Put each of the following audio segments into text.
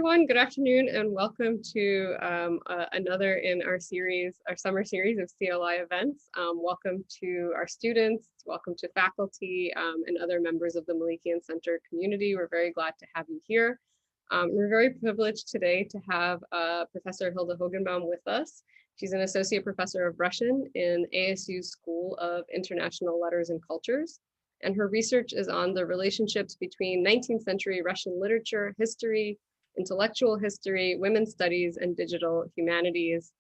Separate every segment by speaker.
Speaker 1: everyone. Good afternoon, and welcome to another in our series, our summer series of CLI events. Welcome to our students, welcome to faculty and other members of the Melikian Center community. We're very glad to have you here. We're very privileged today to have Professor Hilde Hoogenboom with us. She's an associate professor of Russian in ASU's School of International Letters and Cultures. And her research is on the relationships between 19th century Russian literature, history, intellectual history, women's studies, and digital humanities.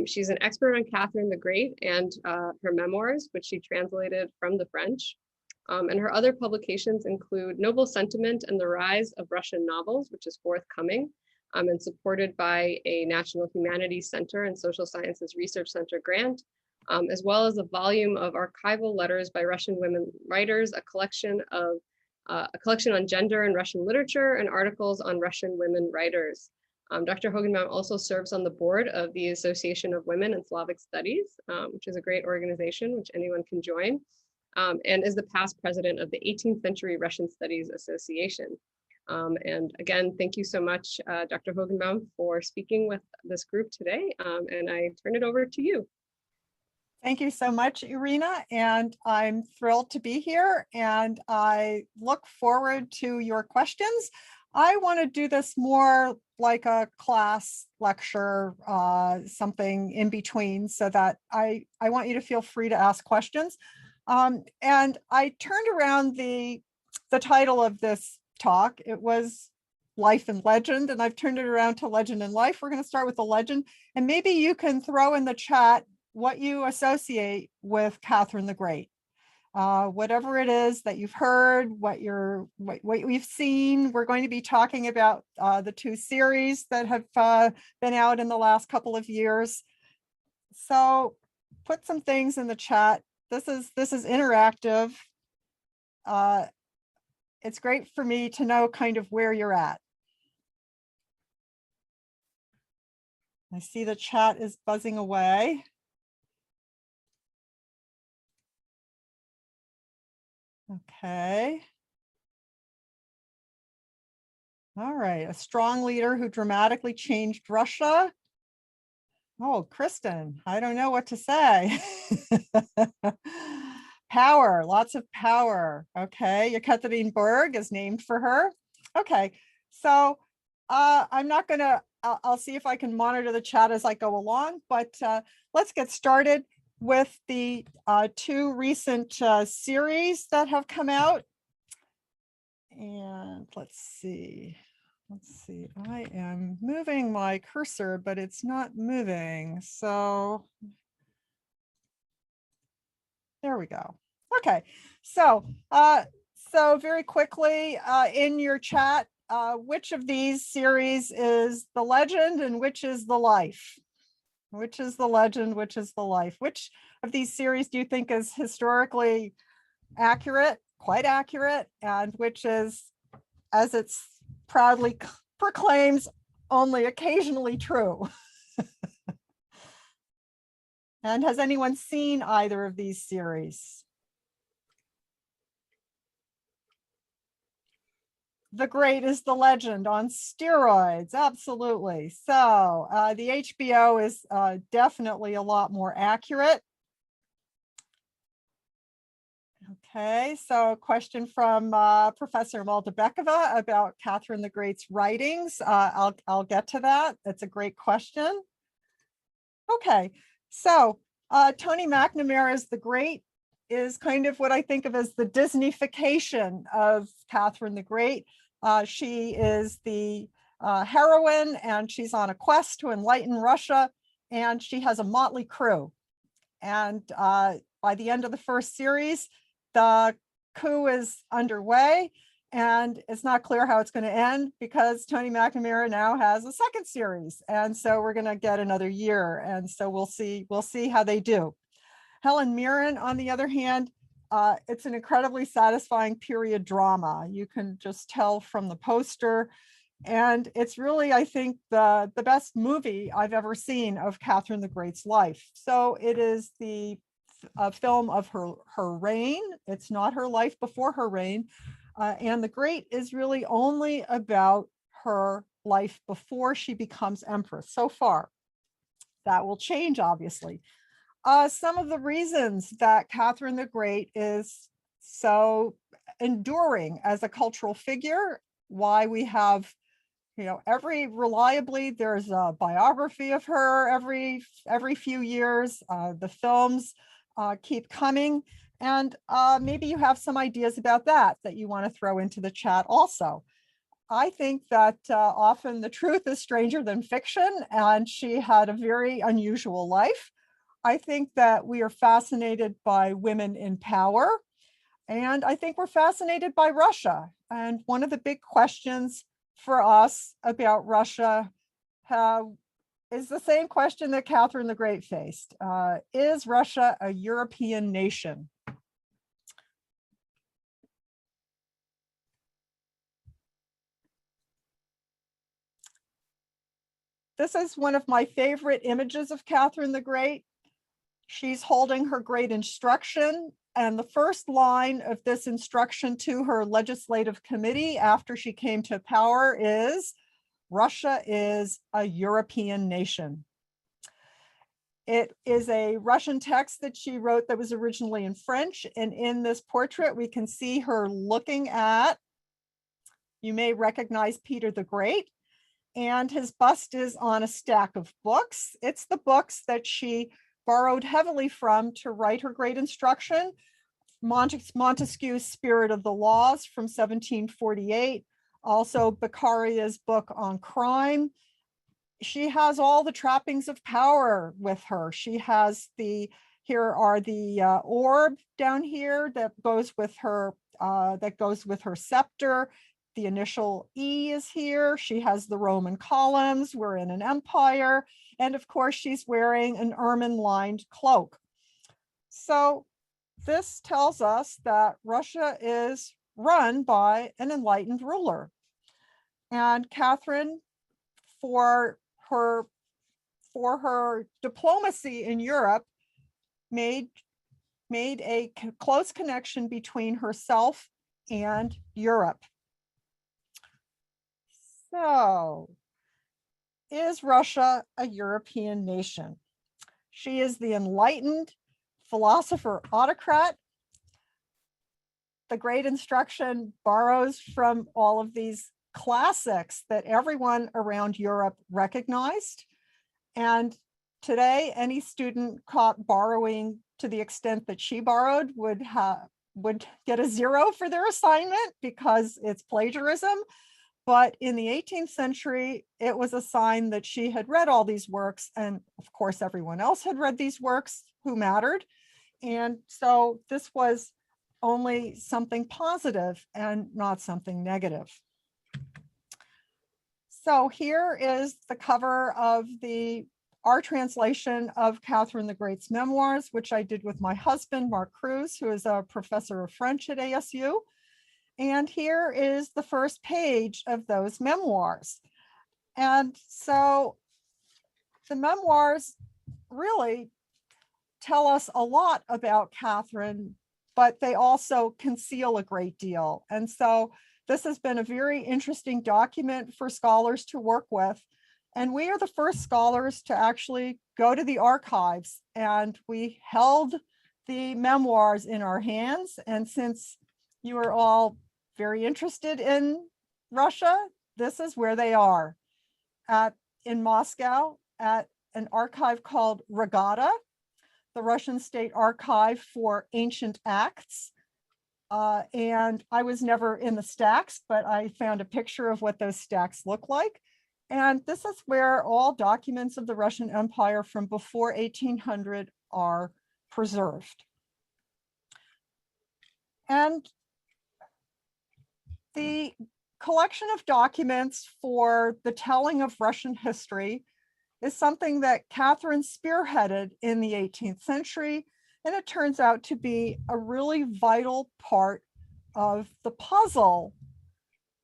Speaker 1: She's an expert on Catherine the Great and her memoirs, which she translated from the French. And her other publications include Noble Sentiment and the Rise of Russian Novels, which is forthcoming, and supported by a National Humanities Center and Social Sciences Research Center grant, as well as a volume of archival letters by Russian women writers, a collection on gender and Russian literature, and articles on Russian women writers. Dr. Hoogenboom also serves on the board of the Association of Women in Slavic Studies, which is a great organization which anyone can join, and is the past president of the 18th-Century Russian Studies Association. And again, thank you so much, Dr. Hoogenboom, for speaking with this group today, and I turn it over to you.
Speaker 2: Thank you so much, Irina, and I'm thrilled to be here, and I look forward to your questions. I want to do this more like a class lecture, something in between, so that I want you to feel free to ask questions. And I turned around the title of this talk. It was Life and Legend, and I've turned it around to Legend and Life. We're going to start with the legend, and maybe you can throw in the chat what you associate with Catherine the Great, whatever it is that you've heard, what we've seen. We're going to be talking about the two series that have been out in the last couple of years. So put some things in the chat. This is interactive. It's great for me to know kind of where you're at. I see the chat is buzzing away. Okay. All right. A strong leader who dramatically changed Russia. Oh, Kristen, I don't know what to say. Power, lots of power. Okay. Yekaterinburg is named for her. Okay. So I'm not going to, I'll see if I can monitor the chat as I go along, but let's get started with the two recent series that have come out. And let's see, I am moving my cursor, but it's not moving. So there we go. Okay, so very quickly in your chat, which of these series is the legend and which is the life? Which is the legend, which is the life? Which of these series do you think is historically accurate, quite accurate, and which is, as it's proudly proclaims, only occasionally true? And has anyone seen either of these series? The Great is the legend on steroids, absolutely. So the HBO is definitely a lot more accurate. Okay, so a question from Professor Moldabekova about Catherine the Great's writings. I'll get to that. That's a great question. Okay, so Tony McNamara's The Great is kind of what I think of as the Disneyfication of Catherine the Great. She is the heroine, and she's on a quest to enlighten Russia, and she has a motley crew. And by the end of the first series, the coup is underway, and it's not clear how it's going to end because Tony McNamara now has a second series, and so we're going to get another year, and so we'll see how they do. Helen Mirren, on the other hand, it's an incredibly satisfying period drama. You can just tell from the poster, and it's really, I think, the best movie I've ever seen of Catherine the Great's life. So it is a film of her reign. It's not her life before her reign. And The Great is really only about her life before she becomes empress so far. That will change, obviously. Some of the reasons that Catherine the Great is so enduring as a cultural figure, why we have, reliably there's a biography of her every few years. The films keep coming, and maybe you have some ideas about that you want to throw into the chat also. I think that often the truth is stranger than fiction, and she had a very unusual life. I think that we are fascinated by women in power, and I think we're fascinated by Russia. And one of the big questions for us about Russia is the same question that Catherine the Great faced. Is Russia a European nation? This is one of my favorite images of Catherine the Great. She's holding her great instruction, and the first line of this instruction to her legislative committee after she came to power is, "Russia is a European nation." It is a Russian text that she wrote that was originally in French, and in this portrait we can see her looking at, you may recognize Peter the Great, and his bust is on a stack of books. It's the books that she borrowed heavily from to write her great instruction. Montesquieu's Spirit of the Laws from 1748, also Beccaria's book on crime. She has all the trappings of power with her. She has here are the orb down here that goes with her scepter. The initial E is here. She has the Roman columns. We're in an empire. And of course, she's wearing an ermine-lined cloak. So this tells us that Russia is run by an enlightened ruler. And Catherine, for her diplomacy in Europe, made a close connection between herself and Europe. So, is Russia a European nation? She is the enlightened philosopher autocrat. The great instruction borrows from all of these classics that everyone around Europe recognized. And today, any student caught borrowing to the extent that she borrowed would get a 0 for their assignment because it's plagiarism. But in the 18th century, it was a sign that she had read all these works. And of course, everyone else had read these works who mattered. And so this was only something positive and not something negative. So here is the cover of our translation of Catherine the Great's memoirs, which I did with my husband, Mark Cruz, who is a professor of French at ASU. And here is the first page of those memoirs. And so the memoirs really tell us a lot about Catherine, but they also conceal a great deal. And so this has been a very interesting document for scholars to work with. And we are the first scholars to actually go to the archives, and we held the memoirs in our hands. And since you are all very interested in Russia, this is where they are in Moscow at an archive called Regatta, the Russian State Archive for Ancient Acts. And I was never in the stacks, but I found a picture of what those stacks look like. And this is where all documents of the Russian Empire from before 1800 are preserved. And the collection of documents for the telling of Russian history is something that Catherine spearheaded in the 18th century, and it turns out to be a really vital part of the puzzle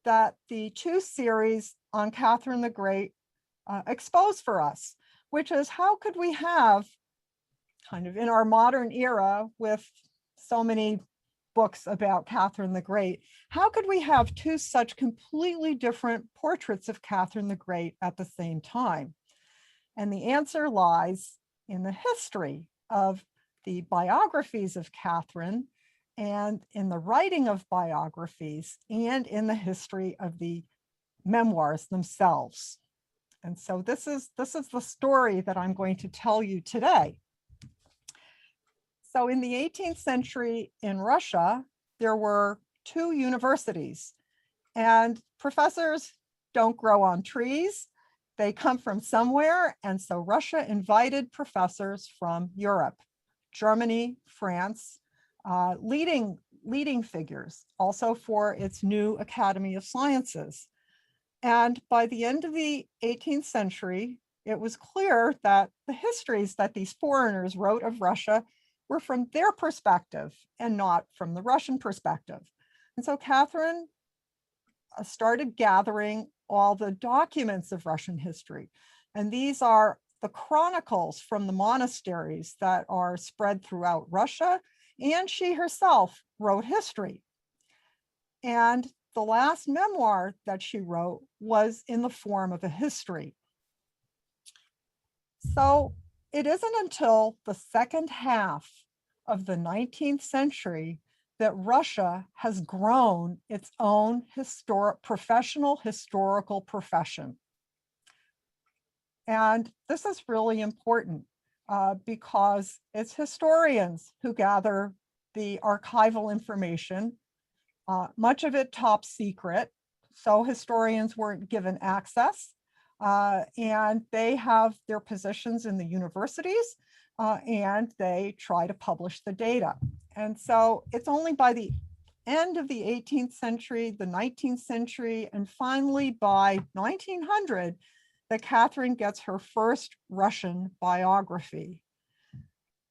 Speaker 2: that the 2 series on Catherine the Great expose for us, which is how could we have, kind of in our modern era with so many books about Catherine the Great, how could we have two such completely different portraits of Catherine the Great at the same time? And the answer lies in the history of the biographies of Catherine, and in the writing of biographies, and in the history of the memoirs themselves. And so this is the story that I'm going to tell you today. So in the 18th century in Russia, there were two universities, and professors don't grow on trees. They come from somewhere. And so Russia invited professors from Europe, Germany, France, leading figures, also for its new Academy of Sciences. And by the end of the 18th century, it was clear that the histories that these foreigners wrote of Russia were from their perspective and not from the Russian perspective. And so Catherine started gathering all the documents of Russian history. And these are the chronicles from the monasteries that are spread throughout Russia. And she herself wrote history. And the last memoir that she wrote was in the form of a history. So it isn't until the second half of the 19th century that Russia has grown its own professional historical profession. And this is really important because it's historians who gather the archival information, much of it top secret, so historians weren't given access, and they have their positions in the universities, and they try to publish the data. And so it's only by the end of the 18th century, the 19th century, and finally by 1900 that Catherine gets her first Russian biography.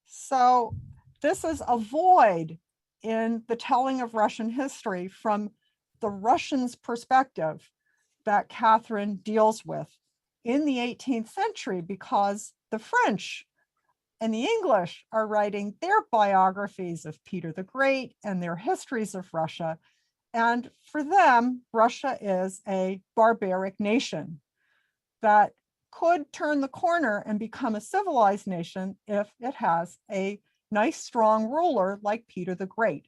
Speaker 2: So this is a void in the telling of Russian history from the Russians' perspective that Catherine deals with in the 18th century, because the French and the English are writing their biographies of Peter the Great and their histories of Russia. And for them, Russia is a barbaric nation that could turn the corner and become a civilized nation if it has a nice, strong ruler like Peter the Great.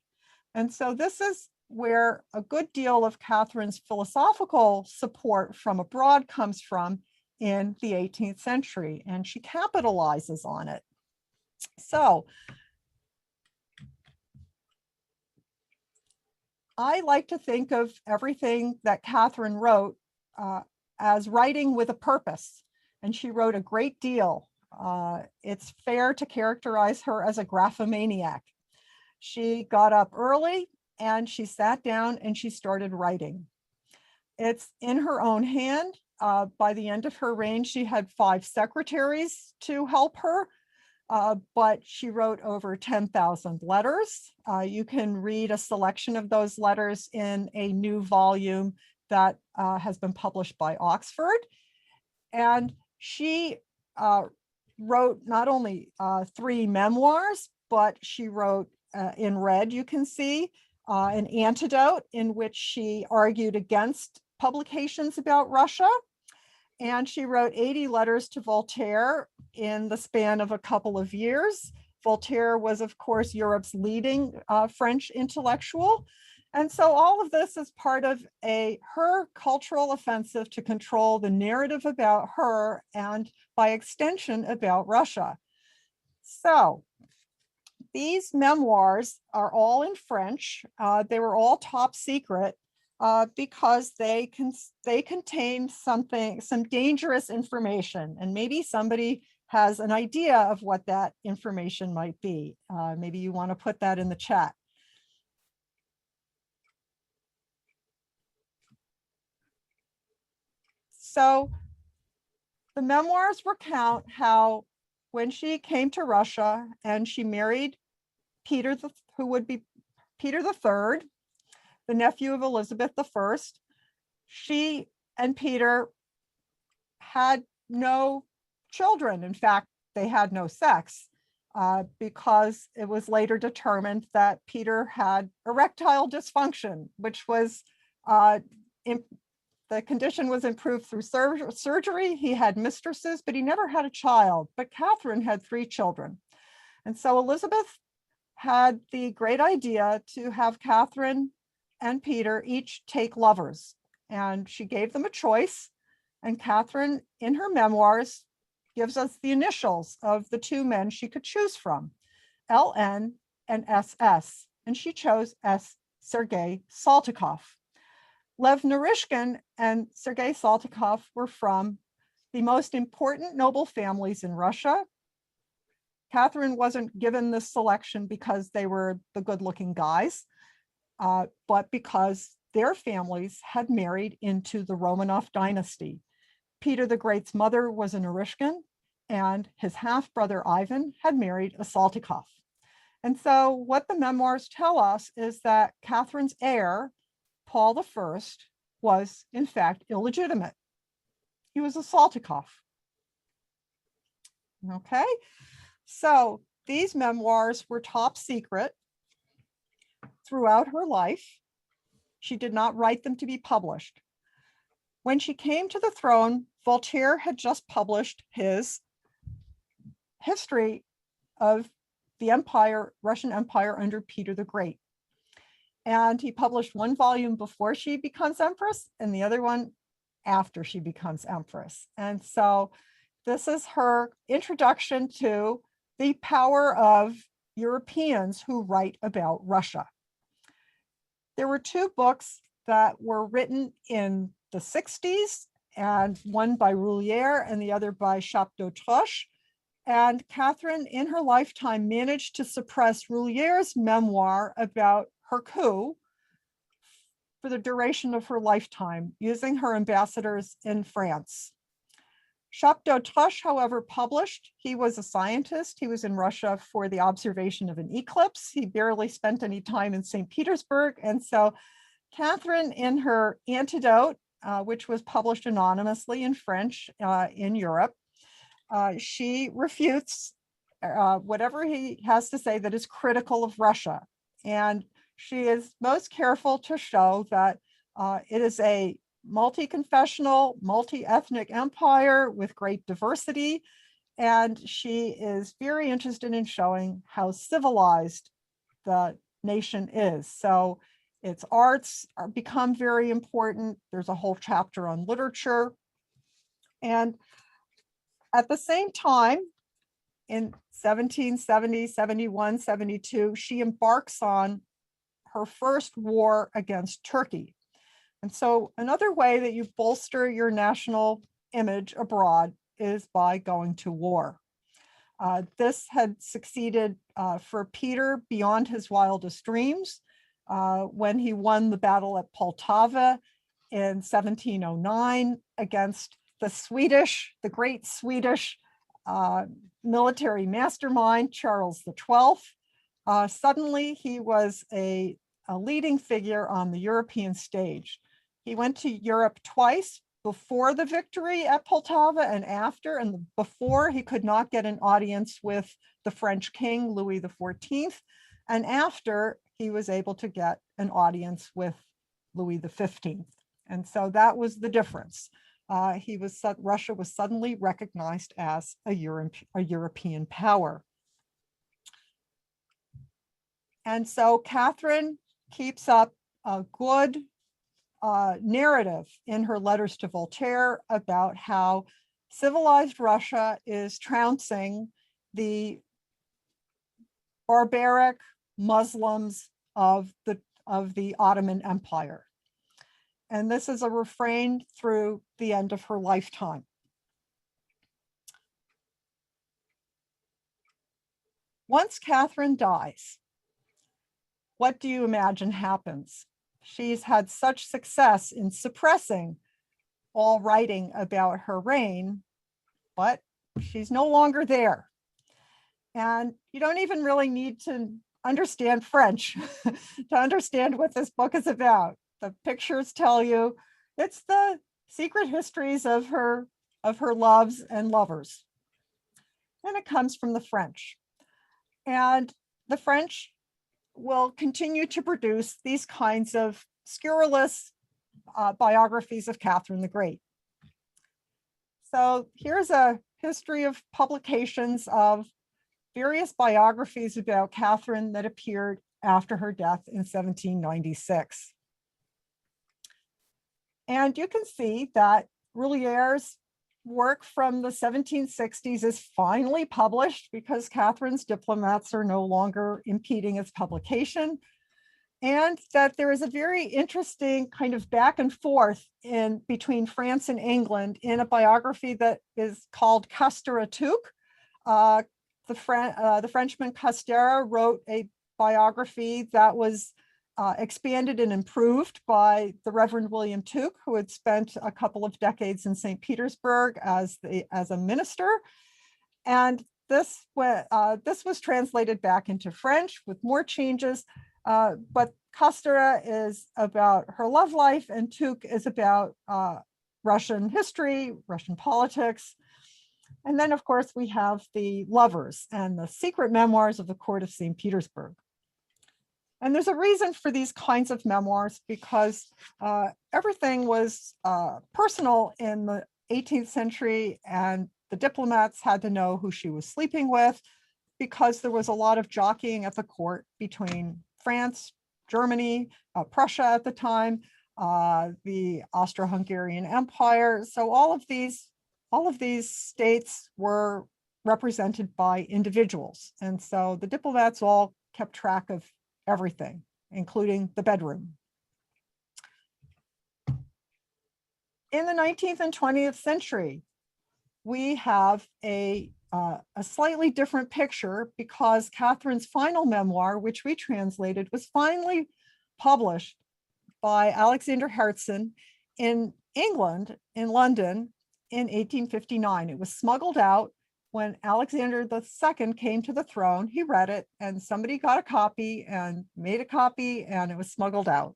Speaker 2: And so this is where a good deal of Catherine's philosophical support from abroad comes from in the 18th century, and she capitalizes on it. So I like to think of everything that Catherine wrote as writing with a purpose, and she wrote a great deal. It's fair to characterize her as a graphomaniac. She got up early and she sat down and she started writing. It's in her own hand. By the end of her reign, she had 5 secretaries to help her, but she wrote over 10,000 letters. You can read a selection of those letters in a new volume that has been published by Oxford. And she wrote not only 3 memoirs, but she wrote in red, you can see, an antidote in which she argued against publications about Russia. And she wrote 80 letters to Voltaire in the span of a couple of years. Voltaire was, of course, Europe's leading French intellectual. And so all of this is part of her cultural offensive to control the narrative about her and, by extension, about Russia. So these memoirs are all in French. They were all top secret because they contain some dangerous information, and maybe somebody has an idea of what that information might be. Maybe you want to put that in the chat. So the memoirs recount how when she came to Russia and she married Peter, who would be Peter III, the nephew of Elizabeth I, she and Peter had no children. In fact, they had no sex. because it was later determined that Peter had erectile dysfunction, which was the condition was improved through surgery. He had mistresses, but he never had a child. But Catherine had 3 children. And so Elizabeth had the great idea to have Catherine and Peter each take lovers. And she gave them a choice. And Catherine, in her memoirs, gives us the initials of the 2 men she could choose from, LN and SS. And she chose S. Sergei Saltykov. Lev Naryshkin and Sergei Saltykov were from the most important noble families in Russia. Catherine wasn't given this selection because they were the good-looking guys, but because their families had married into the Romanov dynasty. Peter the Great's mother was a Naryshkin, and his half-brother Ivan had married a Saltykov. And so what the memoirs tell us is that Catherine's heir, Paul I, was in fact illegitimate. He was a Saltykov. Okay, so these memoirs were top secret throughout her life. She did not write them to be published. When she came to the throne, Voltaire had just published his history of the empire, Russian Empire under Peter the Great. And he published 1 volume before she becomes Empress and the other one after she becomes Empress. And so this is her introduction to the power of Europeans who write about Russia. There were 2 books that were written in the 60s, and one by Roulier and the other by Chappe-d'Autroche. And Catherine, in her lifetime, managed to suppress Roulier's memoir about her coup for the duration of her lifetime, using her ambassadors in France. Chappe-d'Autroche, however, published. He was a scientist. He was in Russia for the observation of an eclipse. He barely spent any time in St. Petersburg. And so Catherine, in her antidote, which was published anonymously in French in Europe, she refutes whatever he has to say that is critical of Russia. And she is most careful to show that it is a multi-confessional, multi-ethnic empire with great diversity. And she is very interested in showing how civilized the nation is. So its arts become very important. There's a whole chapter on literature. And at the same time, in 1770, 71, 72, she embarks on her first war against Turkey. And so another way that you bolster your national image abroad is by going to war. This had succeeded for Peter beyond his wildest dreams when he won the battle at Poltava in 1709 against the great Swedish military mastermind, Charles XII. Suddenly he was a leading figure on the European stage. He went to Europe twice, before the victory at Poltava and after. And before, he could not get an audience with the French king, Louis XIV. And after, he was able to get an audience with Louis XV. And so that was the difference. Russia was suddenly recognized as a European power. And so Catherine keeps up a good narrative in her letters to Voltaire about how civilized Russia is trouncing the barbaric Muslims of the Ottoman Empire. And this is a refrain through the end of her lifetime. Once Catherine dies, what do you imagine happens? She's had such success in suppressing all writing about her reign, but she's no longer there. And you don't even really need to understand French to understand what this book is about. The pictures tell you it's the secret histories of her loves and lovers. And it comes from the French. And the French will continue to produce these kinds of scurrilous biographies of Catherine the Great. So here's a history of publications of various biographies about Catherine that appeared after her death in 1796. And you can see that Rouliere's work from the 1760s is finally published because Catherine's diplomats are no longer impeding its publication. And that there is a very interesting kind of back and forth between France and England in a biography that is called Castor et Tuc. The Frenchman Castor wrote a biography that was expanded and improved by the Reverend William Tuc, who had spent a couple of decades in St. Petersburg as a minister. And this was translated back into French with more changes. But Castor is about her love life, and Tuc is about Russian history, Russian politics. And then, of course, we have the lovers and the secret memoirs of the court of St. Petersburg. And there's a reason for these kinds of memoirs, because everything was personal in the 18th century, and the diplomats had to know who she was sleeping with, because there was a lot of jockeying at the court between France, Germany, Prussia at the time, the Austro-Hungarian Empire. So all of these states were represented by individuals. And so the diplomats all kept track of everything, including the bedroom. In the 19th and 20th century, we have a slightly different picture, because Catherine's final memoir, which we translated, was finally published by Alexander Herzen in England, in London, in 1859. It was smuggled out when Alexander II came to the throne. He read it, and somebody got a copy and made a copy, and it was smuggled out.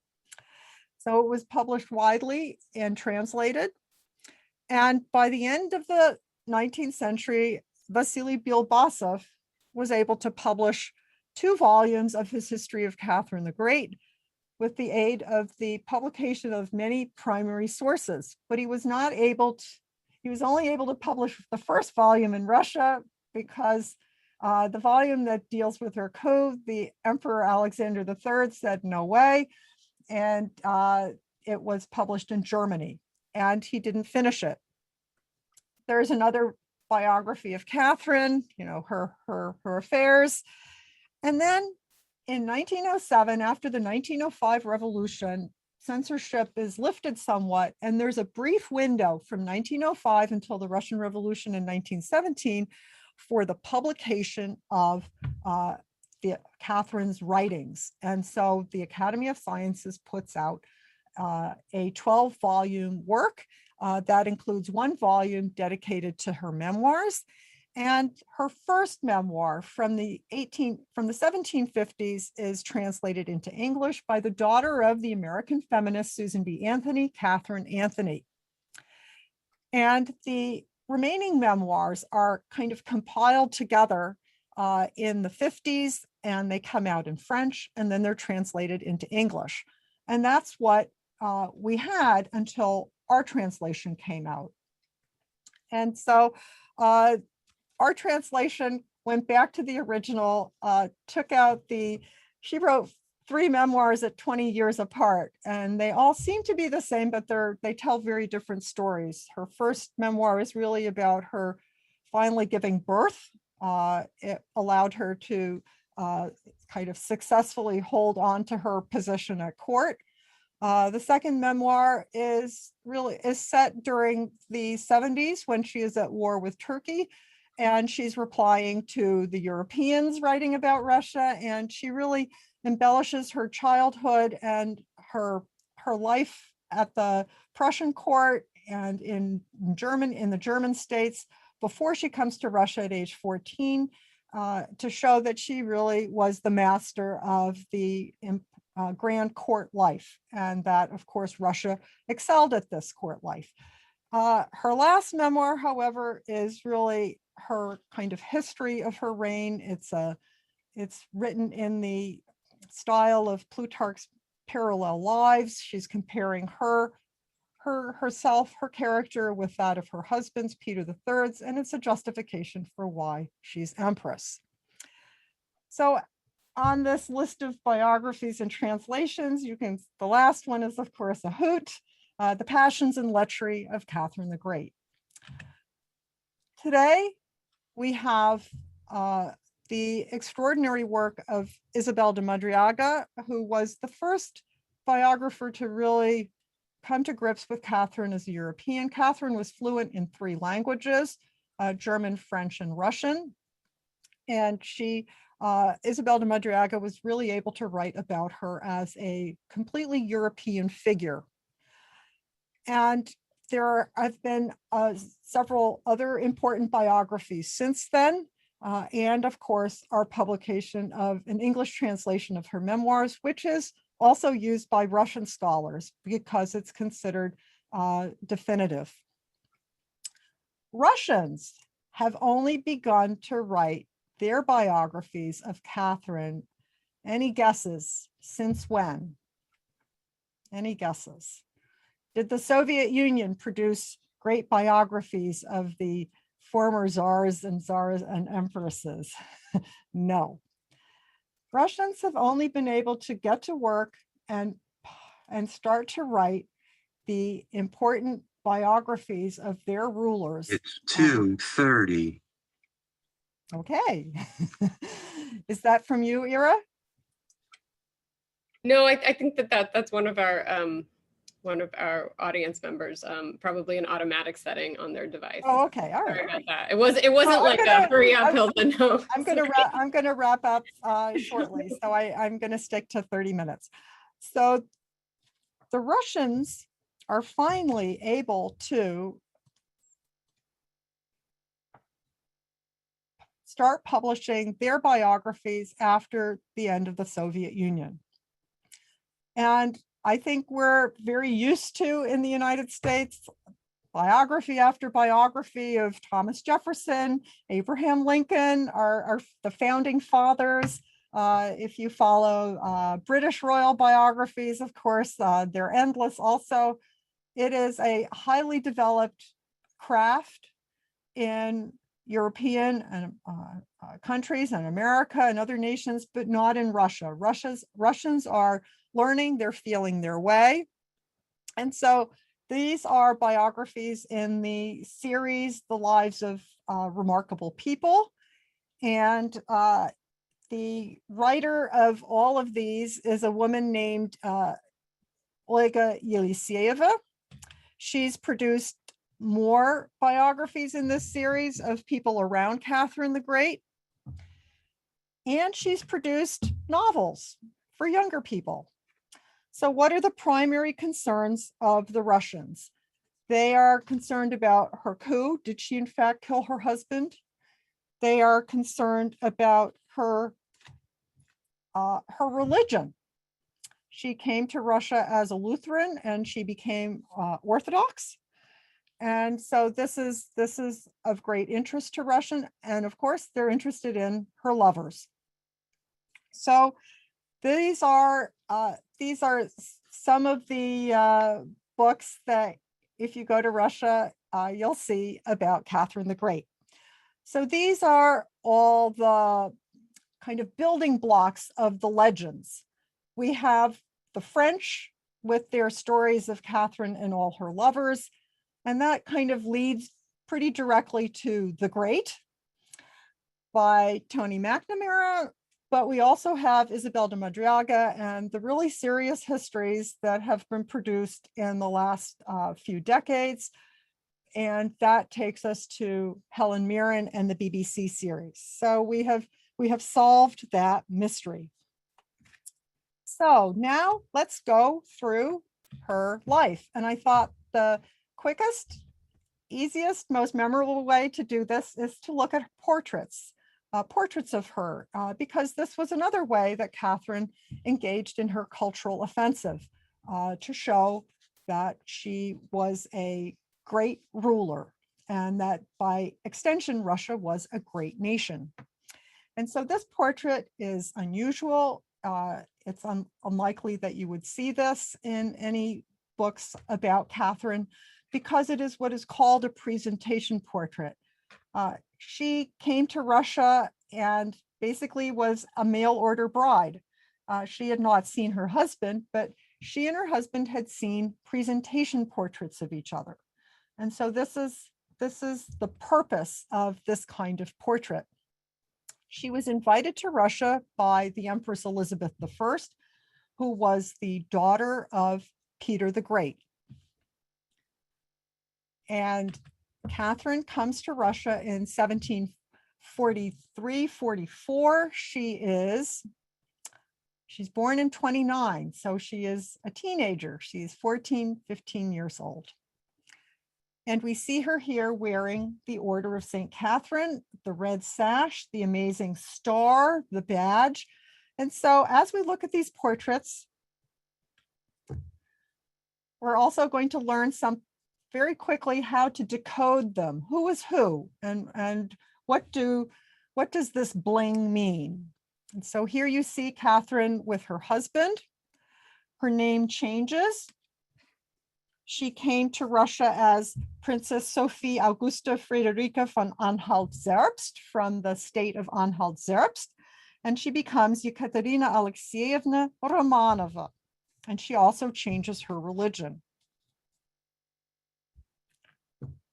Speaker 2: So it was published widely and translated. And by the end of the 19th century, Vasily Bilbasov was able to publish 2 volumes of his history of Catherine the Great with the aid of the publication of many primary sources. But he was only able to publish the first volume in Russia, because the volume that deals with her coup, the Emperor Alexander III said no way, and it was published in Germany, and he didn't finish it. There's another biography of Catherine, her affairs. And then in 1907, after the 1905 revolution, censorship is lifted somewhat, and there's a brief window from 1905 until the Russian Revolution in 1917 for the publication of Catherine's writings. And so the Academy of Sciences puts out a 12-volume work that includes 1 volume dedicated to her memoirs. And her first memoir from the 1750s is translated into English by the daughter of the American feminist Susan B. Anthony, Catherine Anthony. And the remaining memoirs are kind of compiled together in the 50s, and they come out in French, and then they're translated into English. And that's what we had until our translation came out. And so our translation went back to the original, she wrote 3 memoirs at 20 years apart, and they all seem to be the same, but they tell very different stories. Her first memoir is really about her finally giving birth. It allowed her to kind of successfully hold on to her position at court. The second memoir is set during the 70s, when she is at war with Turkey, and she's replying to the Europeans writing about Russia, and she really embellishes her childhood and her life at the Prussian court and in the German states before she comes to Russia at age 14, to show that she really was the master of the grand court life, and that, of course, Russia excelled at this court life. Her last memoir, however, is really her kind of history of her reign. It's a It's written in the style of Plutarch's Parallel Lives. She's comparing herself, her character, with that of her husband's, Peter III's, and it's a justification for why she's empress. So on this list of biographies and translations, the last one is, of course, a hoot, The Passions and Lechery of Catherine the Great. Today, we have the extraordinary work of Isabel de Madriaga, who was the first biographer to really come to grips with Catherine as a European. Catherine was fluent in 3 languages, German, French, and Russian. And Isabel de Madriaga was really able to write about her as a completely European figure. And there have been several other important biographies since then. And of course, our publication of an English translation of her memoirs, which is also used by Russian scholars because it's considered definitive. Russians have only begun to write their biographies of Catherine. Any guesses since when? Any guesses? Did the Soviet Union produce great biographies of the former czars and empresses? No. Russians have only been able to get to work and start to write the important biographies of their rulers.
Speaker 3: It's 2:30.
Speaker 2: Okay. Is that from you, Ira?
Speaker 1: No, I think that's one of our audience members, probably an automatic setting on their device.
Speaker 2: Oh, okay. All right.
Speaker 1: Sorry about that. It wasn't like a hurry up, Hilde. No.
Speaker 2: I'm gonna wrap up shortly, so I'm gonna stick to 30 minutes. So the Russians are finally able to start publishing their biographies after the end of the Soviet Union. And I think we're very used to, in the United States, biography after biography of Thomas Jefferson, Abraham Lincoln, the founding fathers. If you follow British royal biographies, of course, they're endless also. It is a highly developed craft in European and countries and America and other nations, but not in Russia. Russians are learning, they're feeling their way. And so these are biographies in the series, The Lives of Remarkable People. And the writer of all of these is a woman named Olga Yeliseeva. She's produced more biographies in this series of people around Catherine the Great. And she's produced novels for younger people. So what are the primary concerns of the Russians? They are concerned about her coup. Did she in fact kill her husband? They are concerned about her religion. She came to Russia as a Lutheran and she became Orthodox. And so this is of great interest to Russian. And of course, they're interested in her lovers. So these are some of the books that if you go to Russia, you'll see about Catherine the Great. So these are all the kind of building blocks of the legends. We have the French with their stories of Catherine and all her lovers. And that kind of leads pretty directly to The Great by Tony McNamara. But we also have Isabel de Madriaga and the really serious histories that have been produced in the last few decades. And that takes us to Helen Mirren and the BBC series. So we have solved that mystery. So now let's go through her life. And I thought the quickest, easiest, most memorable way to do this is to look at portraits of her, because this was another way that Catherine engaged in her cultural offensive to show that she was a great ruler and that by extension, Russia was a great nation. And so this portrait is unusual. It's unlikely that you would see this in any books about Catherine because it is what is called a presentation portrait. She came to Russia and basically was a mail order bride. She had not seen her husband, but she and her husband had seen presentation portraits of each other. And so this is the purpose of this kind of portrait. She was invited to Russia by the Empress Elizabeth I, who was the daughter of Peter the Great. And Catherine comes to Russia in 1743-44. She's born in 29, so she is a teenager. She's 14, 15 years old. And we see her here wearing the Order of St. Catherine, the red sash, the amazing star, the badge. And so as we look at these portraits, we're also going to learn very quickly how to decode them. Who is who? And what does this bling mean? And so here you see Catherine with her husband. Her name changes. She came to Russia as Princess Sophie Augusta Friederike von Anhalt-Zerbst from the state of Anhalt-Zerbst, and she becomes Ekaterina Alexeyevna Romanova, and she also changes her religion.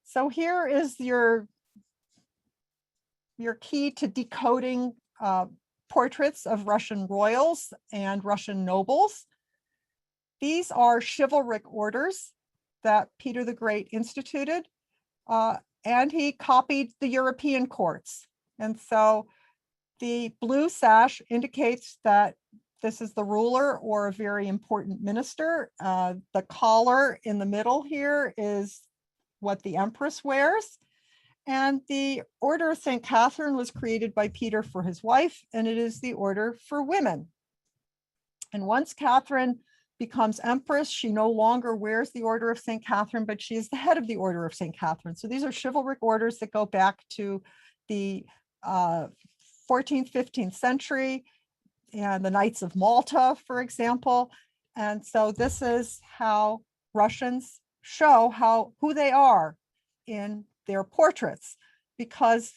Speaker 2: So here is your key to decoding portraits of Russian royals and Russian nobles. These are chivalric orders that Peter the Great instituted, and he copied the European courts. And so the blue sash indicates that this is the ruler or a very important minister. The collar in the middle here is what the Empress wears. And the Order of St. Catherine was created by Peter for his wife, and it is the order for women. And once Catherine becomes Empress, she no longer wears the Order of St. Catherine, but she is the head of the Order of St. Catherine. So these are chivalric orders that go back to the 14th, 15th century, and the Knights of Malta, for example. And so this is how Russians show who they are in their portraits, because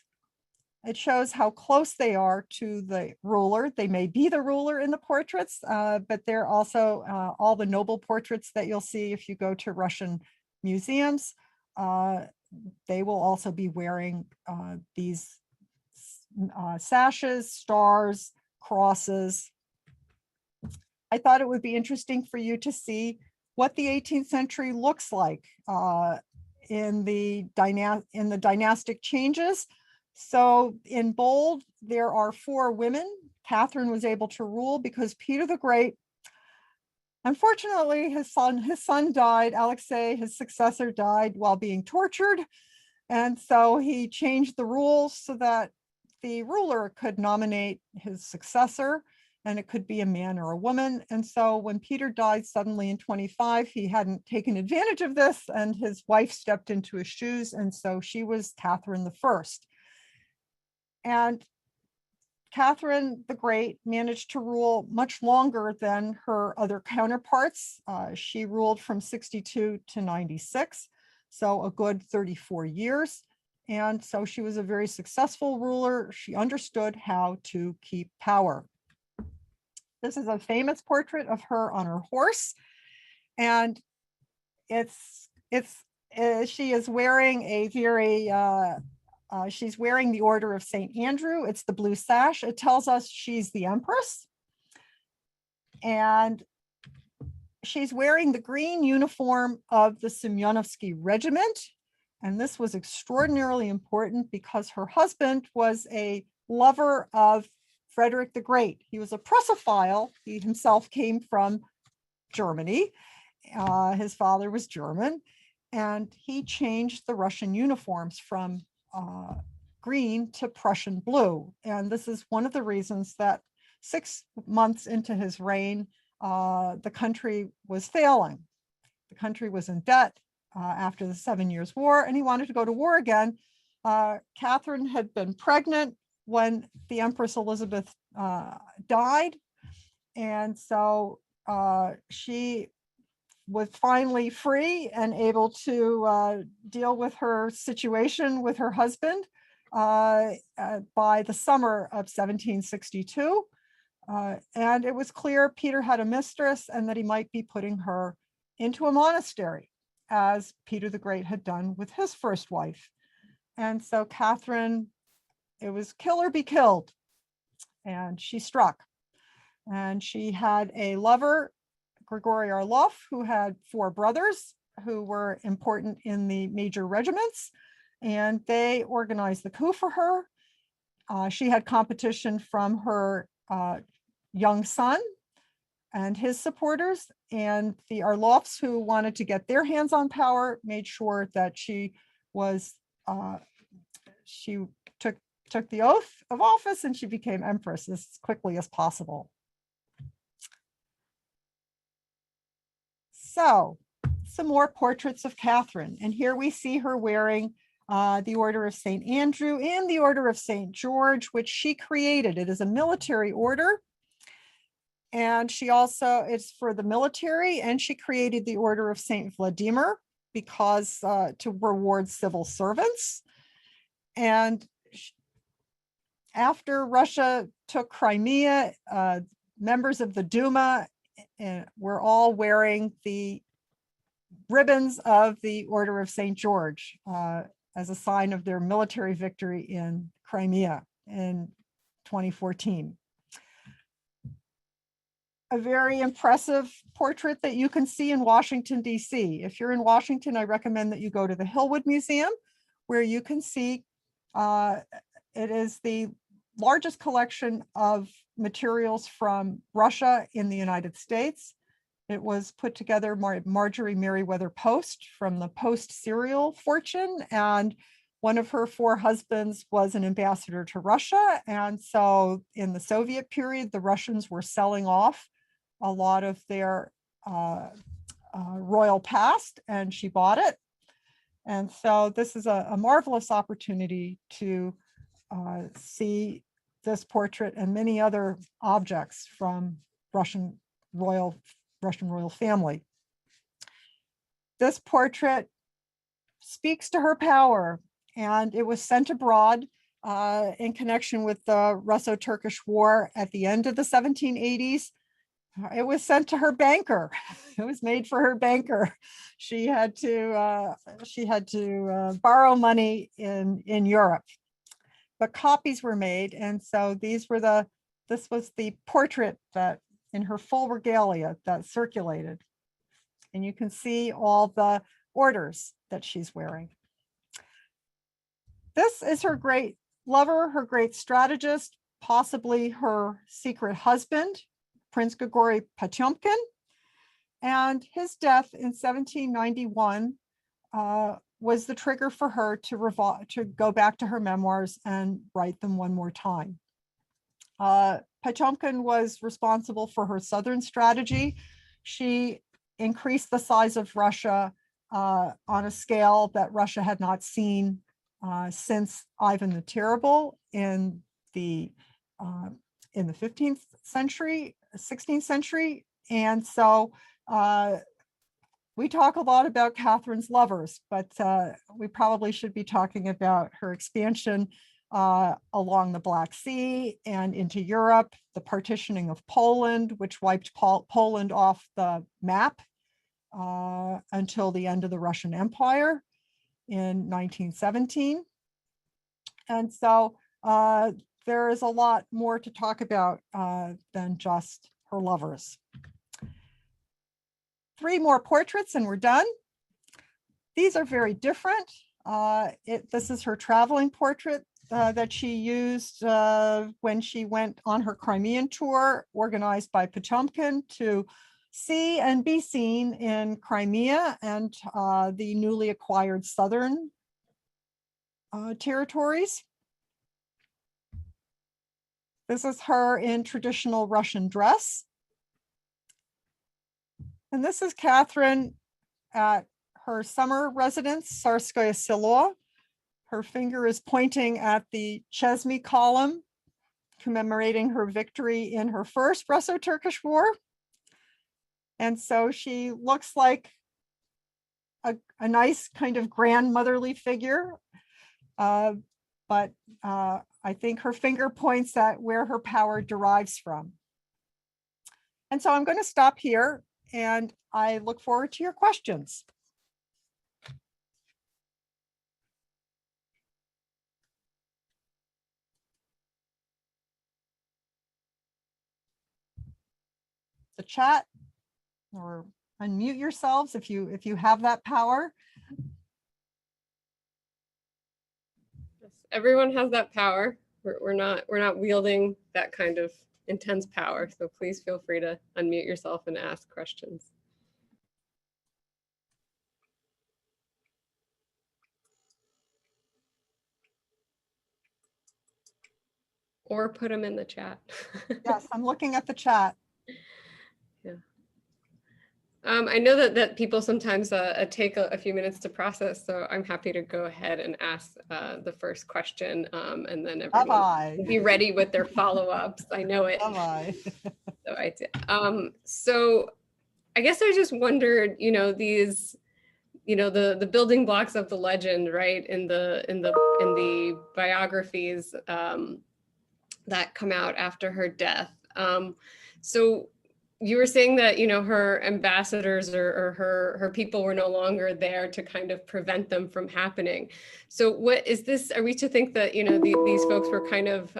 Speaker 2: it shows how close they are to the ruler. They may be the ruler in the portraits, but they're also all the noble portraits that you'll see if you go to Russian museums. They will also be wearing these sashes, stars, crosses. I thought it would be interesting for you to see what the 18th century looks like in the dynastic changes. So in bold, there are 4 women. Catherine was able to rule because Peter the Great, unfortunately, his son died. Alexei, his successor, died while being tortured. And so he changed the rules so that the ruler could nominate his successor, and it could be a man or a woman. And so when Peter died suddenly in 25, he hadn't taken advantage of this, and his wife stepped into his shoes. And so she was Catherine the First. And Catherine the Great managed to rule much longer than her other counterparts. She ruled from 62 to 96, so a good 34 years. And so she was a very successful ruler. She understood how to keep power. This is a famous portrait of her on her horse. And she is wearing a very, she's wearing the Order of St. Andrew. It's the blue sash. It tells us she's the Empress. And she's wearing the green uniform of the Semyonovsky Regiment. And this was extraordinarily important because her husband was a lover of Frederick the Great. He was a Prussophile. He himself came from Germany. His father was German. And he changed the Russian uniforms from green to Prussian blue. And this is one of the reasons that 6 months into his reign, the country was failing. The country was in debt after the 7 Years' War, and he wanted to go to war again. Catherine had been pregnant when the Empress Elizabeth died. And so she was finally free and able to deal with her situation with her husband by the summer of 1762. And it was clear Peter had a mistress and that he might be putting her into a monastery, as Peter the Great had done with his first wife. And so Catherine, it was kill or be killed, and she struck. And she had a lover, Grigory Orlov, who had 4 brothers who were important in the major regiments, and they organized the coup for her. She had competition from her young son and his supporters, and the Orlovs, who wanted to get their hands on power, made sure that she was she took the oath of office and she became Empress as quickly as possible. So some more portraits of Catherine. And here we see her wearing the Order of St. Andrew and the Order of St. George, which she created. It is a military order. And she also, it's for the military, and she created the Order of St. Vladimir because to reward civil servants. And after Russia took Crimea, members of the Duma were all wearing the ribbons of the Order of St. George as a sign of their military victory in Crimea in 2014. A very impressive portrait that you can see in Washington, D.C. If you're in Washington, I recommend that you go to the Hillwood Museum, where you can see it is the largest collection of materials from Russia in the United States. It was put together by Marjorie Merriweather Post from the Post serial fortune, and one of her 4 husbands was an ambassador to Russia. And so in the Soviet period, the Russians were selling off a lot of their royal past, and she bought it. And so this is a marvelous opportunity to see this portrait and many other objects from Russian royal family. This portrait speaks to her power, and it was sent abroad in connection with the Russo-Turkish War at the end of the 1780s. It was sent to her banker. It was made for her banker. She had to borrow money in Europe, but copies were made, and so this was the portrait that in her full regalia that circulated, and you can see all the orders that she's wearing. This is her great lover, her great strategist, possibly her secret husband, Prince Grigory Potyomkin, and his death in 1791 was the trigger for her to go back to her memoirs and write them one more time. Potyomkin was responsible for her southern strategy. She increased the size of Russia on a scale that Russia had not seen since Ivan the Terrible in the 15th century, 16th century. And so we talk a lot about Catherine's lovers, but we probably should be talking about her expansion along the Black Sea and into Europe, the partitioning of Poland, which wiped Poland off the map until the end of the Russian Empire in 1917. And so there is a lot more to talk about than just her lovers. 3 more portraits and we're done. These are very different. This is her traveling portrait that she used when she went on her Crimean tour, organized by Potyomkin to see and be seen in Crimea and the newly acquired southern territories. This is her in traditional Russian dress. And this is Catherine at her summer residence, Tsarskoye Selo. Her finger is pointing at the Chesme column, commemorating her victory in her first Russo-Turkish War. And so she looks like a nice kind of grandmotherly figure. But I think her finger points at where her power derives from. And so I'm going to stop here, and I look forward to your questions. The chat, or unmute yourselves if you have that power.
Speaker 1: Everyone has that power. We're not wielding that kind of intense power, so please feel free to unmute yourself and ask questions. Or put them in the chat.
Speaker 2: Yes, I'm looking at the chat.
Speaker 1: Yeah. I know that people sometimes take a few minutes to process, so I'm happy to go ahead and ask the first question, and then everyone will be ready with their follow-ups. I know it. So I did. So I guess I just wondered, these, the building blocks of the legend, right? In the biographies that come out after her death. So you were saying that, her ambassadors or her people were no longer there to kind of prevent them from happening. So what is this, are we to think that, these folks were kind of,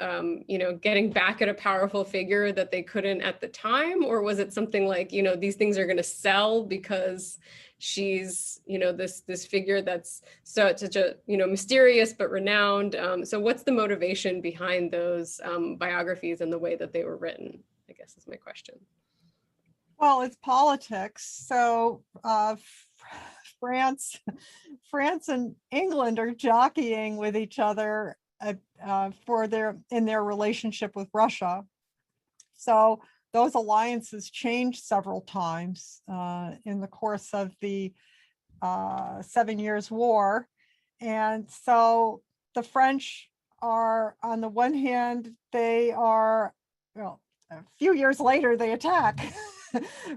Speaker 1: getting back at a powerful figure that they couldn't at the time? Or was it something like, these things are going to sell because she's, this figure that's such a, mysterious but renowned. So what's the motivation behind those biographies and the way that they were written, I guess is my question.
Speaker 2: Well, it's politics. So France and England are jockeying with each other in their relationship with Russia. So those alliances changed several times in the course of the 7 Years' War. And so the French are, on the one hand, they are, well, a few years later, they attack,